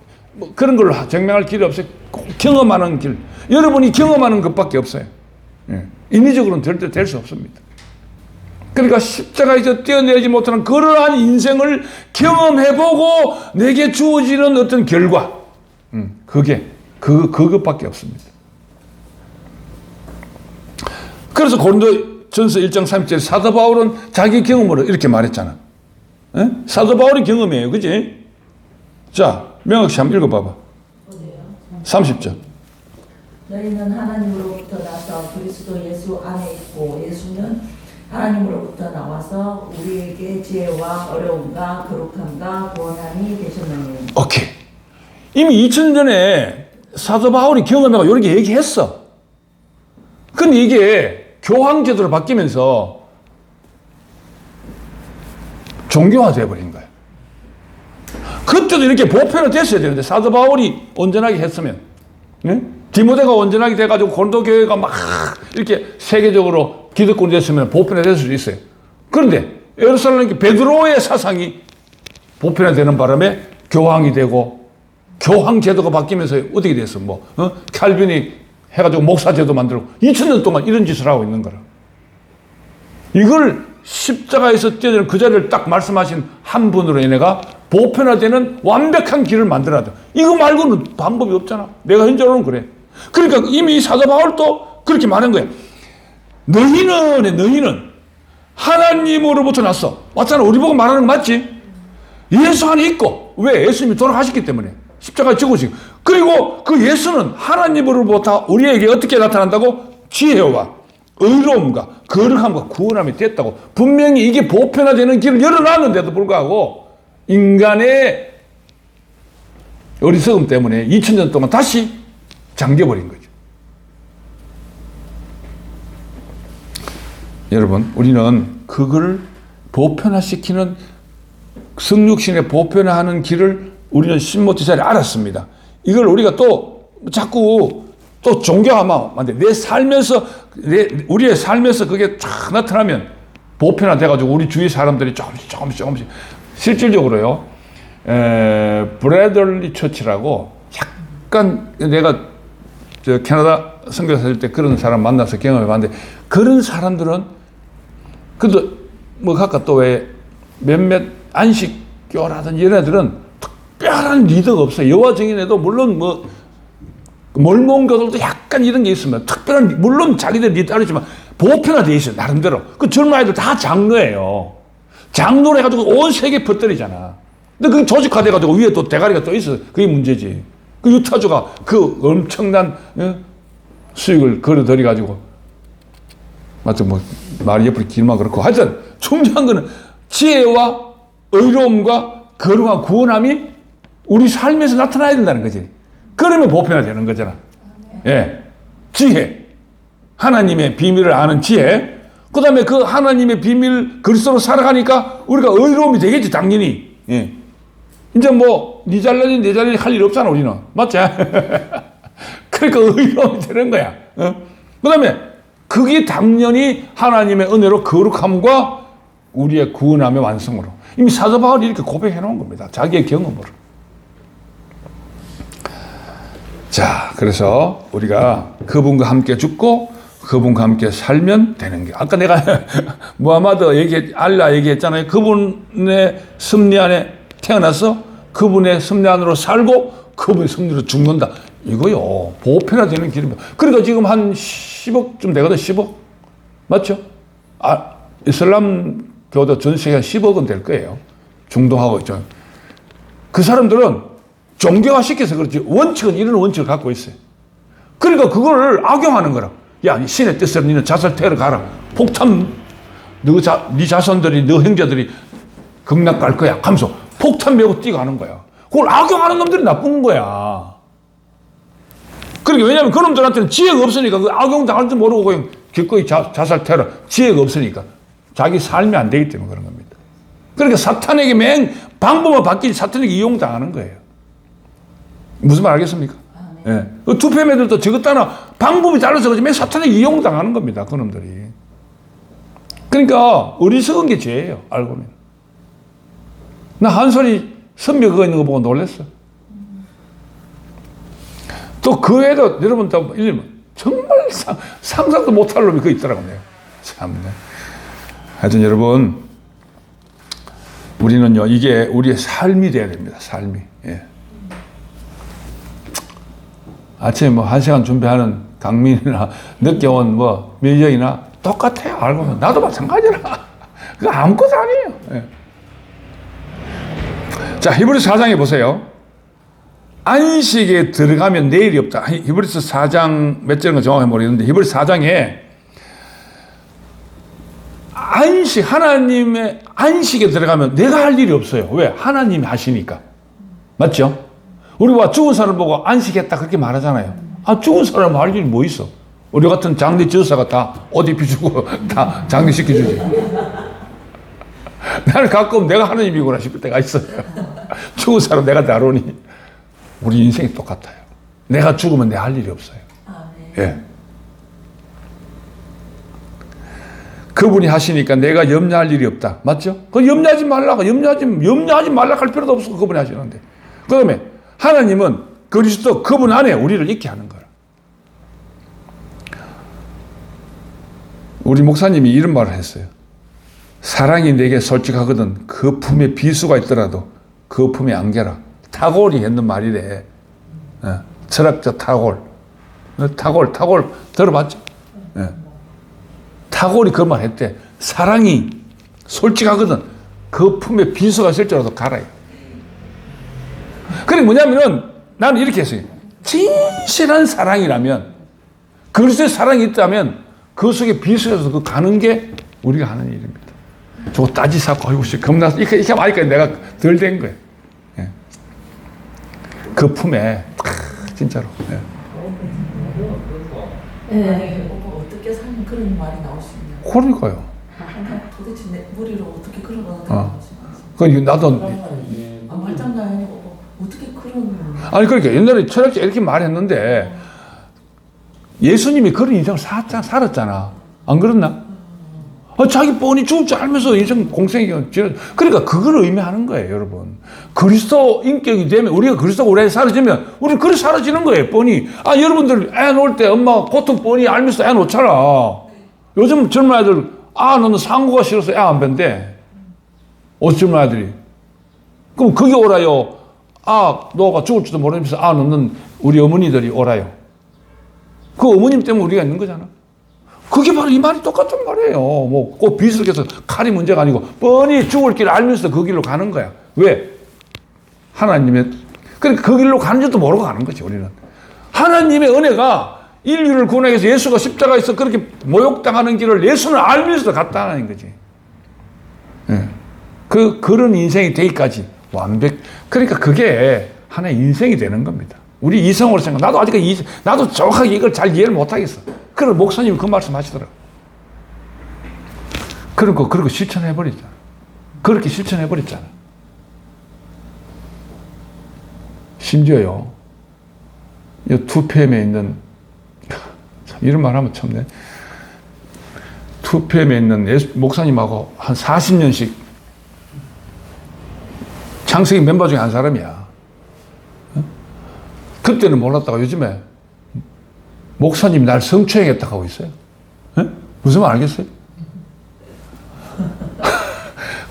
그런 걸로 증명할 길이 없어요. 꼭 경험하는 길. 여러분이 경험하는 것밖에 없어요. 예. 인위적으로는 절대 될 수 없습니다. 그러니까 십자가에서 뛰어내리지 못하는 그러한 인생을 경험해보고 내게 주어지는 어떤 결과, 그것밖에 없습니다. 그래서 고린도 전서 1장 30절 사도 바울은 자기 경험으로 이렇게 말했잖아. 에? 사도 바울의 경험이에요. 그지? 자, 명확히 한번 읽어봐봐. 30절. 너희는 하나님으로부터 나서 그리스도 예수 안에 있고 예수는 하나님으로부터 나와서 우리에게 지혜와 어려움과 거룩함과 구원함이 되셨느니. 오케이. 이미 2000년 전에 사도 바울이 경험하고 이렇게 얘기했어. 근데 이게 교황제도로 바뀌면서 종교화 되어버린 거야. 그때도 이렇게 보편화 됐어야 되는데 사도 바울이 온전하게 했으면, 네? 디모데가 온전하게 돼가지고 고린도 교회가 막 이렇게 세계적으로 기득권이 됐으면 보편화 될 수도 있어요. 그런데 예루살렘 베드로의 사상이 보편화되는 바람에 교황이 되고 교황 제도가 바뀌면서 어떻게 됐어? 칼빈이 해가지고 목사 제도 만들고 2000년 동안 이런 짓을 하고 있는 거라. 이걸 십자가에서 떼어내는 그 자리를 딱 말씀하신 한 분으로 인해가 보편화되는 완벽한 길을 만들어야 돼. 이거 말고는 방법이 없잖아. 내가 현재로는 그래. 그러니까 이미 사도 바울도 그렇게 말한 거야. 너희는 하나님으로부터 났어. 맞잖아. 우리 보고 말하는 거 맞지? 예수 안에 있고. 왜? 예수님이 돌아가셨기 때문에. 십자가에 죽으시고. 그리고 그 예수는 하나님으로부터 우리에게 어떻게 나타난다고? 지혜와 의로움과 거룩함과 구원함이 됐다고. 분명히 이게 보편화되는 길을 열어놨는데도 불구하고 인간의 어리석음 때문에 2000년 동안 다시 잠겨버린 거죠. 여러분, 우리는 그걸 보편화시키는 성육신에 보편화하는 길을 우리는 신모티사를 알았습니다. 이걸 우리가 또 자꾸 또 종교화하면 안 돼. 우리의 삶에서 그게 쫙 나타나면 보편화돼가지고 우리 주위 사람들이 조금씩 실질적으로요. 브래들리 처치라고 약간 내가 저 캐나다 선교사 할 때 그런 사람 만나서 경험해봤는데 그런 사람들은 그래도 각각 또 왜 몇몇 안식교라든지 이런 애들은 특별한 리더가 없어요. 여호와 증인에도 물론 몰몬교들도 약간 이런 게 있으면 특별한, 물론 자기들이 따르지만 보편화되어 있어요. 나름대로. 그 젊은 아이들 다 장로예요. 장로를 해가지고 온 세계에 퍼뜨리잖아. 근데 그게 조직화돼가지고 위에 또 대가리가 또 있어. 그게 문제지. 그 유타주가 그 엄청난 수익을 걸어들여가지고 맞죠? 말이 옆으로 길만 그렇고 하여튼 중요한 거는 지혜와 의로움과 거룩한 구원함이 우리 삶에서 나타나야 된다는 거지. 그러면 보편화되는 거잖아. 예, 지혜, 하나님의 비밀을 아는 지혜. 그 다음에 그 하나님의 비밀 그리스도로 살아가니까 우리가 의로움이 되겠지, 당연히. 예. 이제 니 잘나니 내 잘나니 할 일 없잖아, 우리는. 맞지? 그러니까 의로움이 되는 거야. 그 다음에 그게 당연히 하나님의 은혜로 거룩함과 우리의 구원함의 완성으로. 이미 사도 바울이 이렇게 고백해 놓은 겁니다. 자기의 경험으로. 자, 그래서 우리가 그분과 함께 죽고 그분과 함께 살면 되는 게. 아까 내가 무하마드 알라 얘기했잖아요. 그분의 섭리 안에 태어나서 그분의 섭리 안으로 살고 그분의 섭리로 죽는다. 이거요. 보편화되는 길입니다. 그러니까 지금 한 10억쯤 되거든, 10억. 맞죠? 이슬람 교도 전 세계 한 10억은 될 거예요. 중동하고 있죠. 그 사람들은 종교화 시켜서 그렇지 원칙은 이런 원칙을 갖고 있어요. 그러니까 그걸 악용하는 거라. 야, 신의 뜻대로 너는 자살 테러 가라. 폭탄 네 자손들이 너 형제들이 극락 갈 거야. 하면서 폭탄 메고 뛰어가는 거야. 그걸 악용하는 놈들이 나쁜 거야. 그러니까 왜냐하면 그 놈들한테는 지혜가 없으니까 그 악용 당할 줄 모르고 그냥 기꺼이 자살 테러 지혜가 없으니까 자기 삶이 안 되기 때문에 그런 겁니다. 그러니까 사탄에게 방법만 바뀌지 사탄에게 이용당하는 거예요. 무슨 말 알겠습니까? 예. 그 투표매들도 저것 따나 방법이 달라서 그렇지 사탄에게 이용당하는 겁니다. 그놈들이. 그러니까 어리석은 게 죄예요. 알고 보면. 나 한솔이 선배 그거 있는 거 보고 놀랐어. 또 그 외에도 여러분 다 정말 상상도 못할 놈이 그거 있더라고요. 참네. 하여튼 여러분 우리는요 이게 우리의 삶이 돼야 됩니다. 삶이. 예. 아침에 1시간 준비하는 강민이나 늦게 온 민정이나 똑같아요. 알고 보면. 나도 마찬가지라. 그거 아무것도 아니에요. 예. 자, 히브리서 4장에 보세요. 안식에 들어가면 내일이 없다. 히브리서 4장 몇 절인가 정확히 모르겠는데 히브리서 4장에 하나님의 안식에 들어가면 내가 할 일이 없어요. 왜? 하나님이 하시니까. 맞죠? 우리가 죽은 사람 보고 안식했다 그렇게 말하잖아요. 죽은 사람 할 일이 뭐 있어? 우리 같은 장례 지도사가 다 옷 입혀주고 다 장례시켜주지. 나는 가끔 내가 하나님이구나 싶을 때가 있어요. 죽은 사람 내가 다루니. 우리 인생이 똑같아요. 내가 죽으면 내 할 일이 없어요. 예. 그분이 하시니까 내가 염려할 일이 없다. 맞죠? 그 염려하지 말라고. 염려하지 말라고 할 필요도 없어. 그분이 하시는데. 그 다음에 하나님은 그리스도 그분 안에 우리를 있게 하는 거야. 우리 목사님이 이런 말을 했어요. 사랑이 내게 솔직하거든 그 품에 비수가 있더라도 그 품에 안겨라. 타골이 했는 말이래. 철학자 타골. 타골 들어봤죠? 타골이 그 말 했대. 사랑이 솔직하거든 그 품에 비수가 있을지라도 가라. 그게 뭐냐면은 나는 이렇게 했어요. 진실한 사랑이라면 그리스도의 사랑이 있다면 그 속에 비수에서 그 가는 게 우리가 하는 일입니다. 저거 따지 쌓고 아이고 겁나서 이렇게 하니까 내가 덜 된 거예요. 예. 그 품에 진짜로. 예. 어떻게 살면 그런 말이 나올 수 있냐. 그러니까요. 도대체 내 머리로 어떻게 그런 거 나올 수 그 나도 말장난 아니고 어떻게 그런. 아니 그러니까 옛날에 철학자 이렇게 말했는데 예수님이 그런 인생을 살았잖아. 안 그렇나? 자기 뻔히 죽을 줄 알면서 인생 공생이 그러니까 그걸 의미하는 거예요, 여러분. 그리스도 인격이 되면 우리가 그리스도가 우리 안에 사라지면 우리는 그렇게 사라지는 거예요, 뻔히. 여러분들 애 놓을 때 엄마 고통 뻔히 알면서 애 놓잖아. 요즘 젊은 아이들 너는 상고가 싫어서 애 안 벤대. 어떤 젊은 아이들이. 그럼 그게 오라요. 너가 죽을 줄도 모르면서 너는 우리 어머니들이 오라요. 그 어머님 때문에 우리가 있는 거잖아. 그게 바로 이 말이 똑같은 말이에요. 뭐, 꼭 비슷해서 칼이 문제가 아니고, 뻔히 죽을 길을 알면서 그 길로 가는 거야. 왜? 하나님의, 그러니까 그 길로 가는 줄도 모르고 가는 거지, 우리는. 하나님의 은혜가 인류를 구원하기 위해서 예수가 십자가에서 그렇게 모욕당하는 길을 예수는 알면서 갔다는 거지. 예. 그런 인생이 되기까지 그러니까 그게 하나의 인생이 되는 겁니다. 우리 이성으로 나도 아직 나도 정확하게 이걸 잘 이해를 못 하겠어. 그래서 목사님이 그 말씀 하시더라고. 그리고 실천해버리잖아. 그렇게 실천해버렸잖아. 심지어요, 이 2PM에 있는, 이런 말 하면 참네. 2PM에 있는 목사님하고 한 40년씩 창세기 멤버 중에 한 사람이야. 그때는 몰랐다가 요즘에 목사님이 날 성추행했다고 하고 있어요. 무슨 말 알겠어요?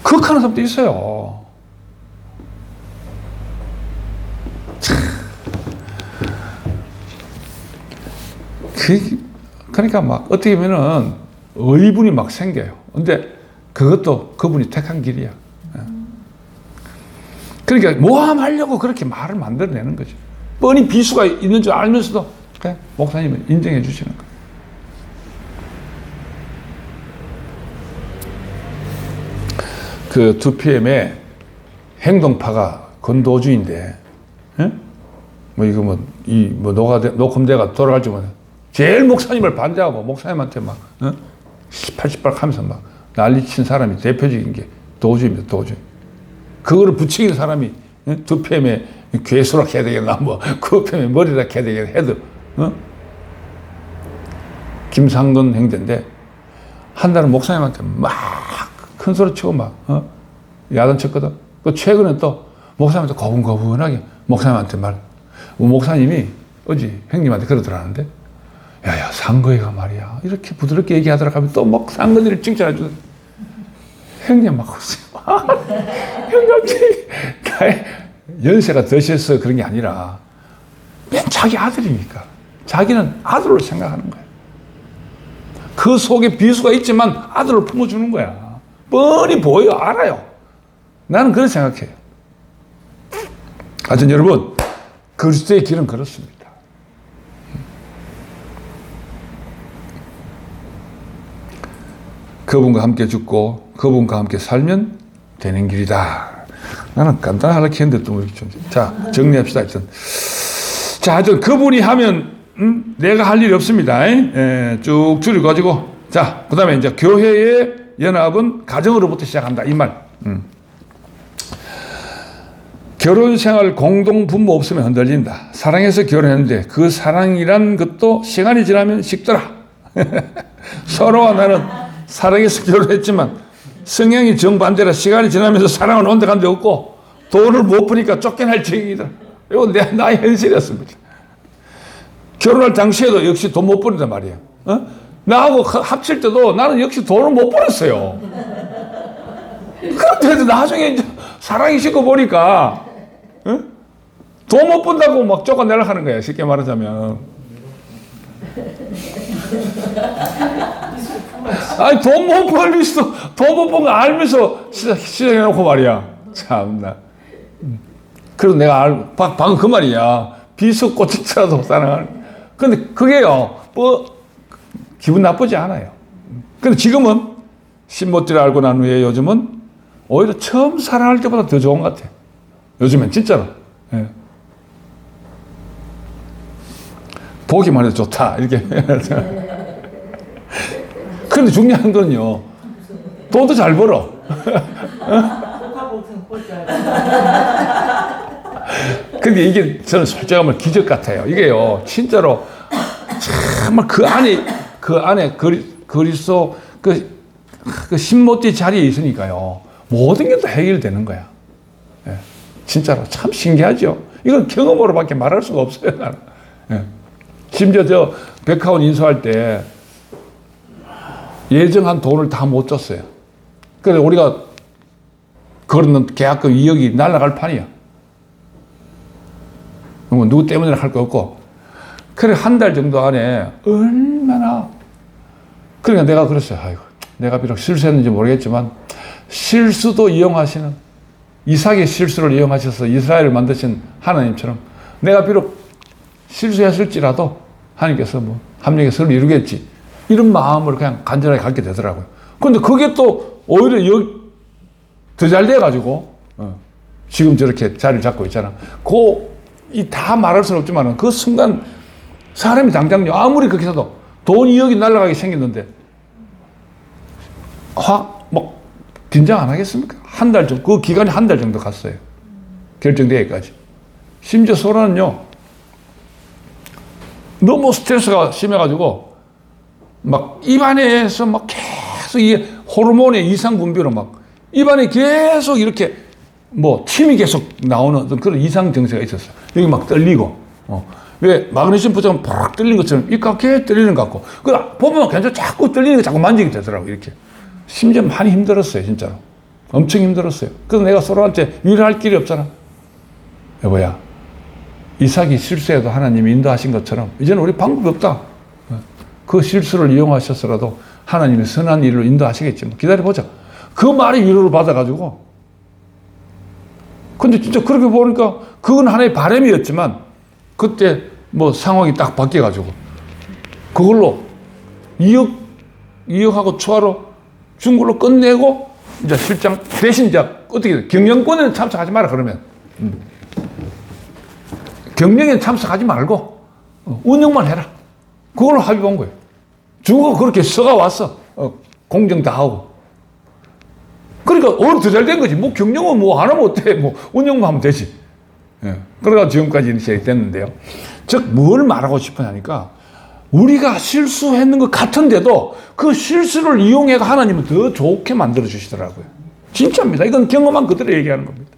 극하는 사람도 있어요. 그러니까 막 어떻게 보면은 의분이 막 생겨요. 근데 그것도 그분이 택한 길이야. 그러니까 모함하려고 그렇게 말을 만들어내는 거죠. 뻔히 비수가 있는 줄 알면서도 목사님은 인정해 주시는 거예요. 그 2PM의 행동파가 건도주의인데, 녹음대가 돌아갈 때마다 제일 목사님을 반대하고 목사님한테 막 80발 하면서 막 난리친 사람이 대표적인 게 도주입니다. 도주. 그거를 부추기는 사람이 2PM의 괴수락 해야 되겠나, 2PM의 머리락 해야 되겠나 해도, 김상근 형제인데, 한 달은 목사님한테 막 큰 소리 치고 막, 야단 쳤거든. 그 최근에 또 목사님한테 고분고분하게 목사님한테 목사님이 어제 형님한테 그러더라는데, 야, 상거이가 말이야. 이렇게 부드럽게 얘기하더라 하면 또 막 상거이를 칭찬해 주더라. 형님 막 웃어요. 형님, 연세가 드셔서 그런 게 아니라, 맨 자기 아들이니까. 자기는 아들로 생각하는 거예요. 그 속에 비수가 있지만 아들을 품어주는 거야. 뻔히 보여, 알아요. 나는 그렇게 생각해요. 하여튼 여러분, 그리스도의 길은 그렇습니다. 그분과 함께 죽고 그분과 함께 살면 되는 길이다. 나는 간단하게 했는데 또 좀. 자, 정리합시다. 하여튼 그분이 하면 내가 할 일이 없습니다. 쭉 줄여가지고. 자, 그 다음에 이제 교회의 연합은 가정으로부터 시작한다. 이 말. 결혼 생활 공동 부모 없으면 흔들린다. 사랑해서 결혼했는데 그 사랑이란 것도 시간이 지나면 식더라. 서로와 나는 사랑해서 결혼했지만 성향이 정반대라 시간이 지나면서 사랑은 온데간데 없고 돈을 못 버니까 쫓겨날 지경이다. 이건 나의 현실이었습니다. 결혼할 당시에도 역시 돈 못 버린단 말이야. 나하고 합칠 때도 나는 역시 돈을 못 벌었어요. 그런데도 나중에 이제 사랑이 식고 보니까 돈 못 번다고 막 쫓아내려 하는 거야. 쉽게 말하자면. 아니 돈 못 벌면서 돈 못 번 거 알면서 시작해놓고 말이야. 참나. 그래서 내가 방금 그 말이야. 비수 꽂히더라도 사랑하는. 근데 그게요. 기분 나쁘지 않아요. 근데 지금은 신모띠를 알고 난 후에 요즘은 오히려 처음 사랑할 때보다 더 좋은 것 같아. 요즘엔 진짜로. 예. 보기만 해도 좋다. 이렇게. 그런데 중요한 건요. 돈도 잘 벌어. 근데 이게 저는 솔직히 말하면 기적 같아요. 이게요. 진짜로 정말 그 안에 그리스도 그 신모띠 자리에 있으니까요. 모든 게 다 해결되는 거야. 예. 진짜로 참 신기하죠. 이건 경험으로밖에 말할 수가 없어요. 나는. 예. 심지어 저 백화원 인수할 때 예정한 돈을 다 못 줬어요. 그래서 우리가 걸는 계약금 2억이 날아갈 판이야. 누구 때문에 할 거 없고. 그래 한 달 정도 안에 얼마나. 그러니까 내가 그랬어요. 아이고, 내가 비록 실수했는지 모르겠지만 실수도 이용하시는, 이삭의 실수를 이용하셔서 이스라엘을 만드신 하나님처럼 내가 비록 실수했을지라도 하나님께서 뭐 합력의 선을 이루겠지. 이런 마음으로 그냥 간절하게 갖게 되더라고요. 그런데 그게 또 오히려 더 잘 돼가지고 지금 저렇게 자리를 잡고 있잖아. 다 말할 수는 없지만 그 순간 사람이 당장요. 아무리 그렇게 해도 돈 2억이 날아가게 생겼는데 막 긴장 안 하겠습니까? 한 달 정도, 그 기간이 한 달 정도 갔어요. 결정되기까지. 심지어 소라는요, 너무 스트레스가 심해가지고, 막 입안에서 막 계속 이 호르몬의 이상 분비로 막 입안에 계속 이렇게 뭐 침이 계속 나오는 어떤 그런 이상 증세가 있었어요. 여기 막 떨리고, 왜 마그네슘 부족은 팍 떨리는 것처럼 입 깎게 떨리는 것 같고, 보면 괜찮아. 자꾸 떨리는 게 자꾸 만지게 되더라고, 이렇게. 심지어 많이 힘들었어요, 진짜로. 엄청 힘들었어요. 그래서 내가 서로한테 위로할 길이 없잖아. 여보야, 이삭이 실수해도 하나님이 인도하신 것처럼 이제는 우리 방법이 없다. 그 실수를 이용하셔서라도 하나님이 선한 일로 인도하시겠지. 뭐 기다려보자. 그 말이 위로를 받아가지고. 근데 진짜 그렇게 보니까 그건 하나의 바람이었지만 그때 뭐 상황이 딱 바뀌어가지고 그걸로 2억하고 추가로 준 걸로 끝내고 이제 실장 대신 이제 어떻게 경영권에는 참석하지 마라 그러면 경영에 참석하지 말고 운영만 해라. 그걸로 합의한 거예요. 주가 그렇게 써가 왔어. 공정 다 하고. 그러니까 오히려 더 잘 된 거지. 뭐 경영은 뭐 안 하면 어때? 뭐 운영만 하면 되지. 예. 그러다 지금까지 시작이 됐는데요. 즉 뭘 말하고 싶으냐니까 우리가 실수했는 것 같은데도 그 실수를 이용해서 하나님은 더 좋게 만들어 주시더라고요. 진짜입니다. 이건 경험한 그대로 얘기하는 겁니다.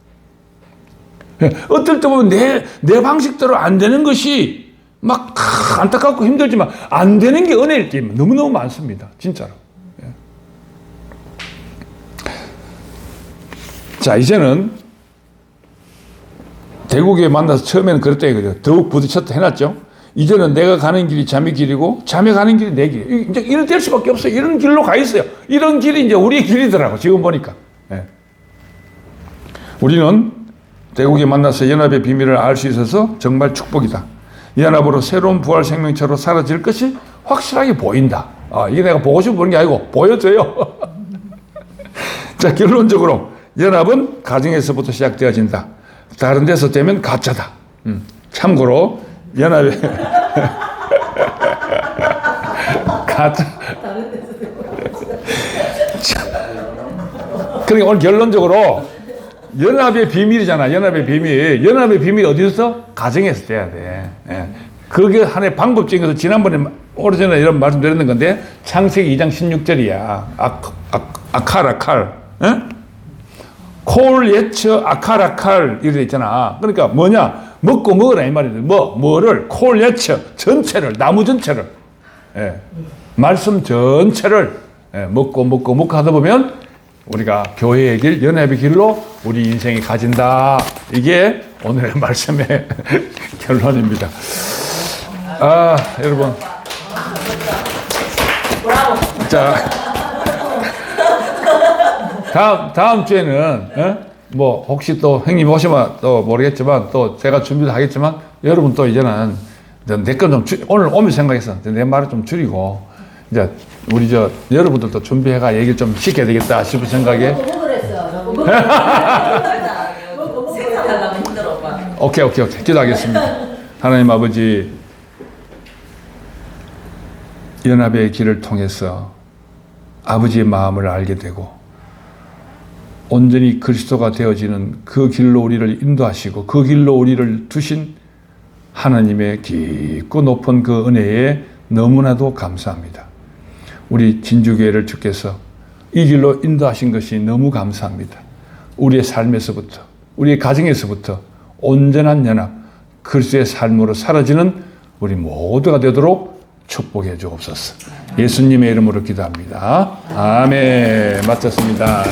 예. 어떨 때 보면 내 방식대로 안 되는 것이 막 안타깝고 힘들지만 안 되는 게 은혜일 때 너무너무 많습니다. 진짜로. 예. 자, 이제는 대구교회 만나서 처음에는 그랬다 이거죠. 더욱 부딪혔다 해놨죠. 이제는 내가 가는 길이 자매 길이고 자매 가는 길이 내 길. 이제 이런 될 수밖에 없어요. 이런 길로 가 있어요. 이런 길이 이제 우리의 길이더라고. 지금 보니까. 예. 우리는 대국에 만나서 연합의 비밀을 알 수 있어서 정말 축복이다. 연합으로 새로운 부활 생명체로 사라질 것이 확실하게 보인다. 이게 내가 보고 싶은 게 아니고 보여져요. 자, 결론적으로 연합은 가정에서부터 시작되어진다. 다른 데서 되면 가짜다. 참고로 연합의 가짜. 그러니까 오늘 결론적으로 연합의 비밀이잖아. 연합의 비밀. 연합의 비밀이 어디서? 가정에서 돼야 돼. 예. 그게 하나의 방법적인 것을 지난번에 오래전에 이런 말씀 드렸는 건데 창세기 2장 16절이야. 아칼. 예? 콜 예처 아칼 이렇게 있잖아. 그러니까 뭐냐? 먹고 먹으라 이 말이야. 뭐를 콜 예처 전체를 나무 전체를 예. 말씀 전체를 예. 먹고 하다 보면 우리가 교회의 길, 연합의 길로 우리 인생이 가진다. 이게 오늘의 말씀의 결론입니다. 여러분. 자, 다음 주에는, 뭐, 혹시 또 형님 오시면 또 모르겠지만, 또 제가 준비도 하겠지만, 여러분 또 이제는 내 건 좀, 오늘 오면 생각했어. 내 말을 좀 줄이고, 이제 우리 여러분들도 준비해가 얘기를 좀 시켜야 되겠다 싶은 생각에. 생각하려면 힘들어, 오빠. 오케이. 기도하겠습니다. 하나님 아버지, 연합의 길을 통해서 아버지의 마음을 알게 되고, 온전히 그리스도가 되어지는 그 길로 우리를 인도하시고, 그 길로 우리를 두신 하나님의 깊고 높은 그 은혜에 너무나도 감사합니다. 우리 진주교회를 주께서 이 길로 인도하신 것이 너무 감사합니다. 우리의 삶에서부터, 우리의 가정에서부터 온전한 연합, 그리스도의 삶으로 사라지는 우리 모두가 되도록 축복해 주옵소서. 예수님의 이름으로 기도합니다. 아멘. 마쳤습니다.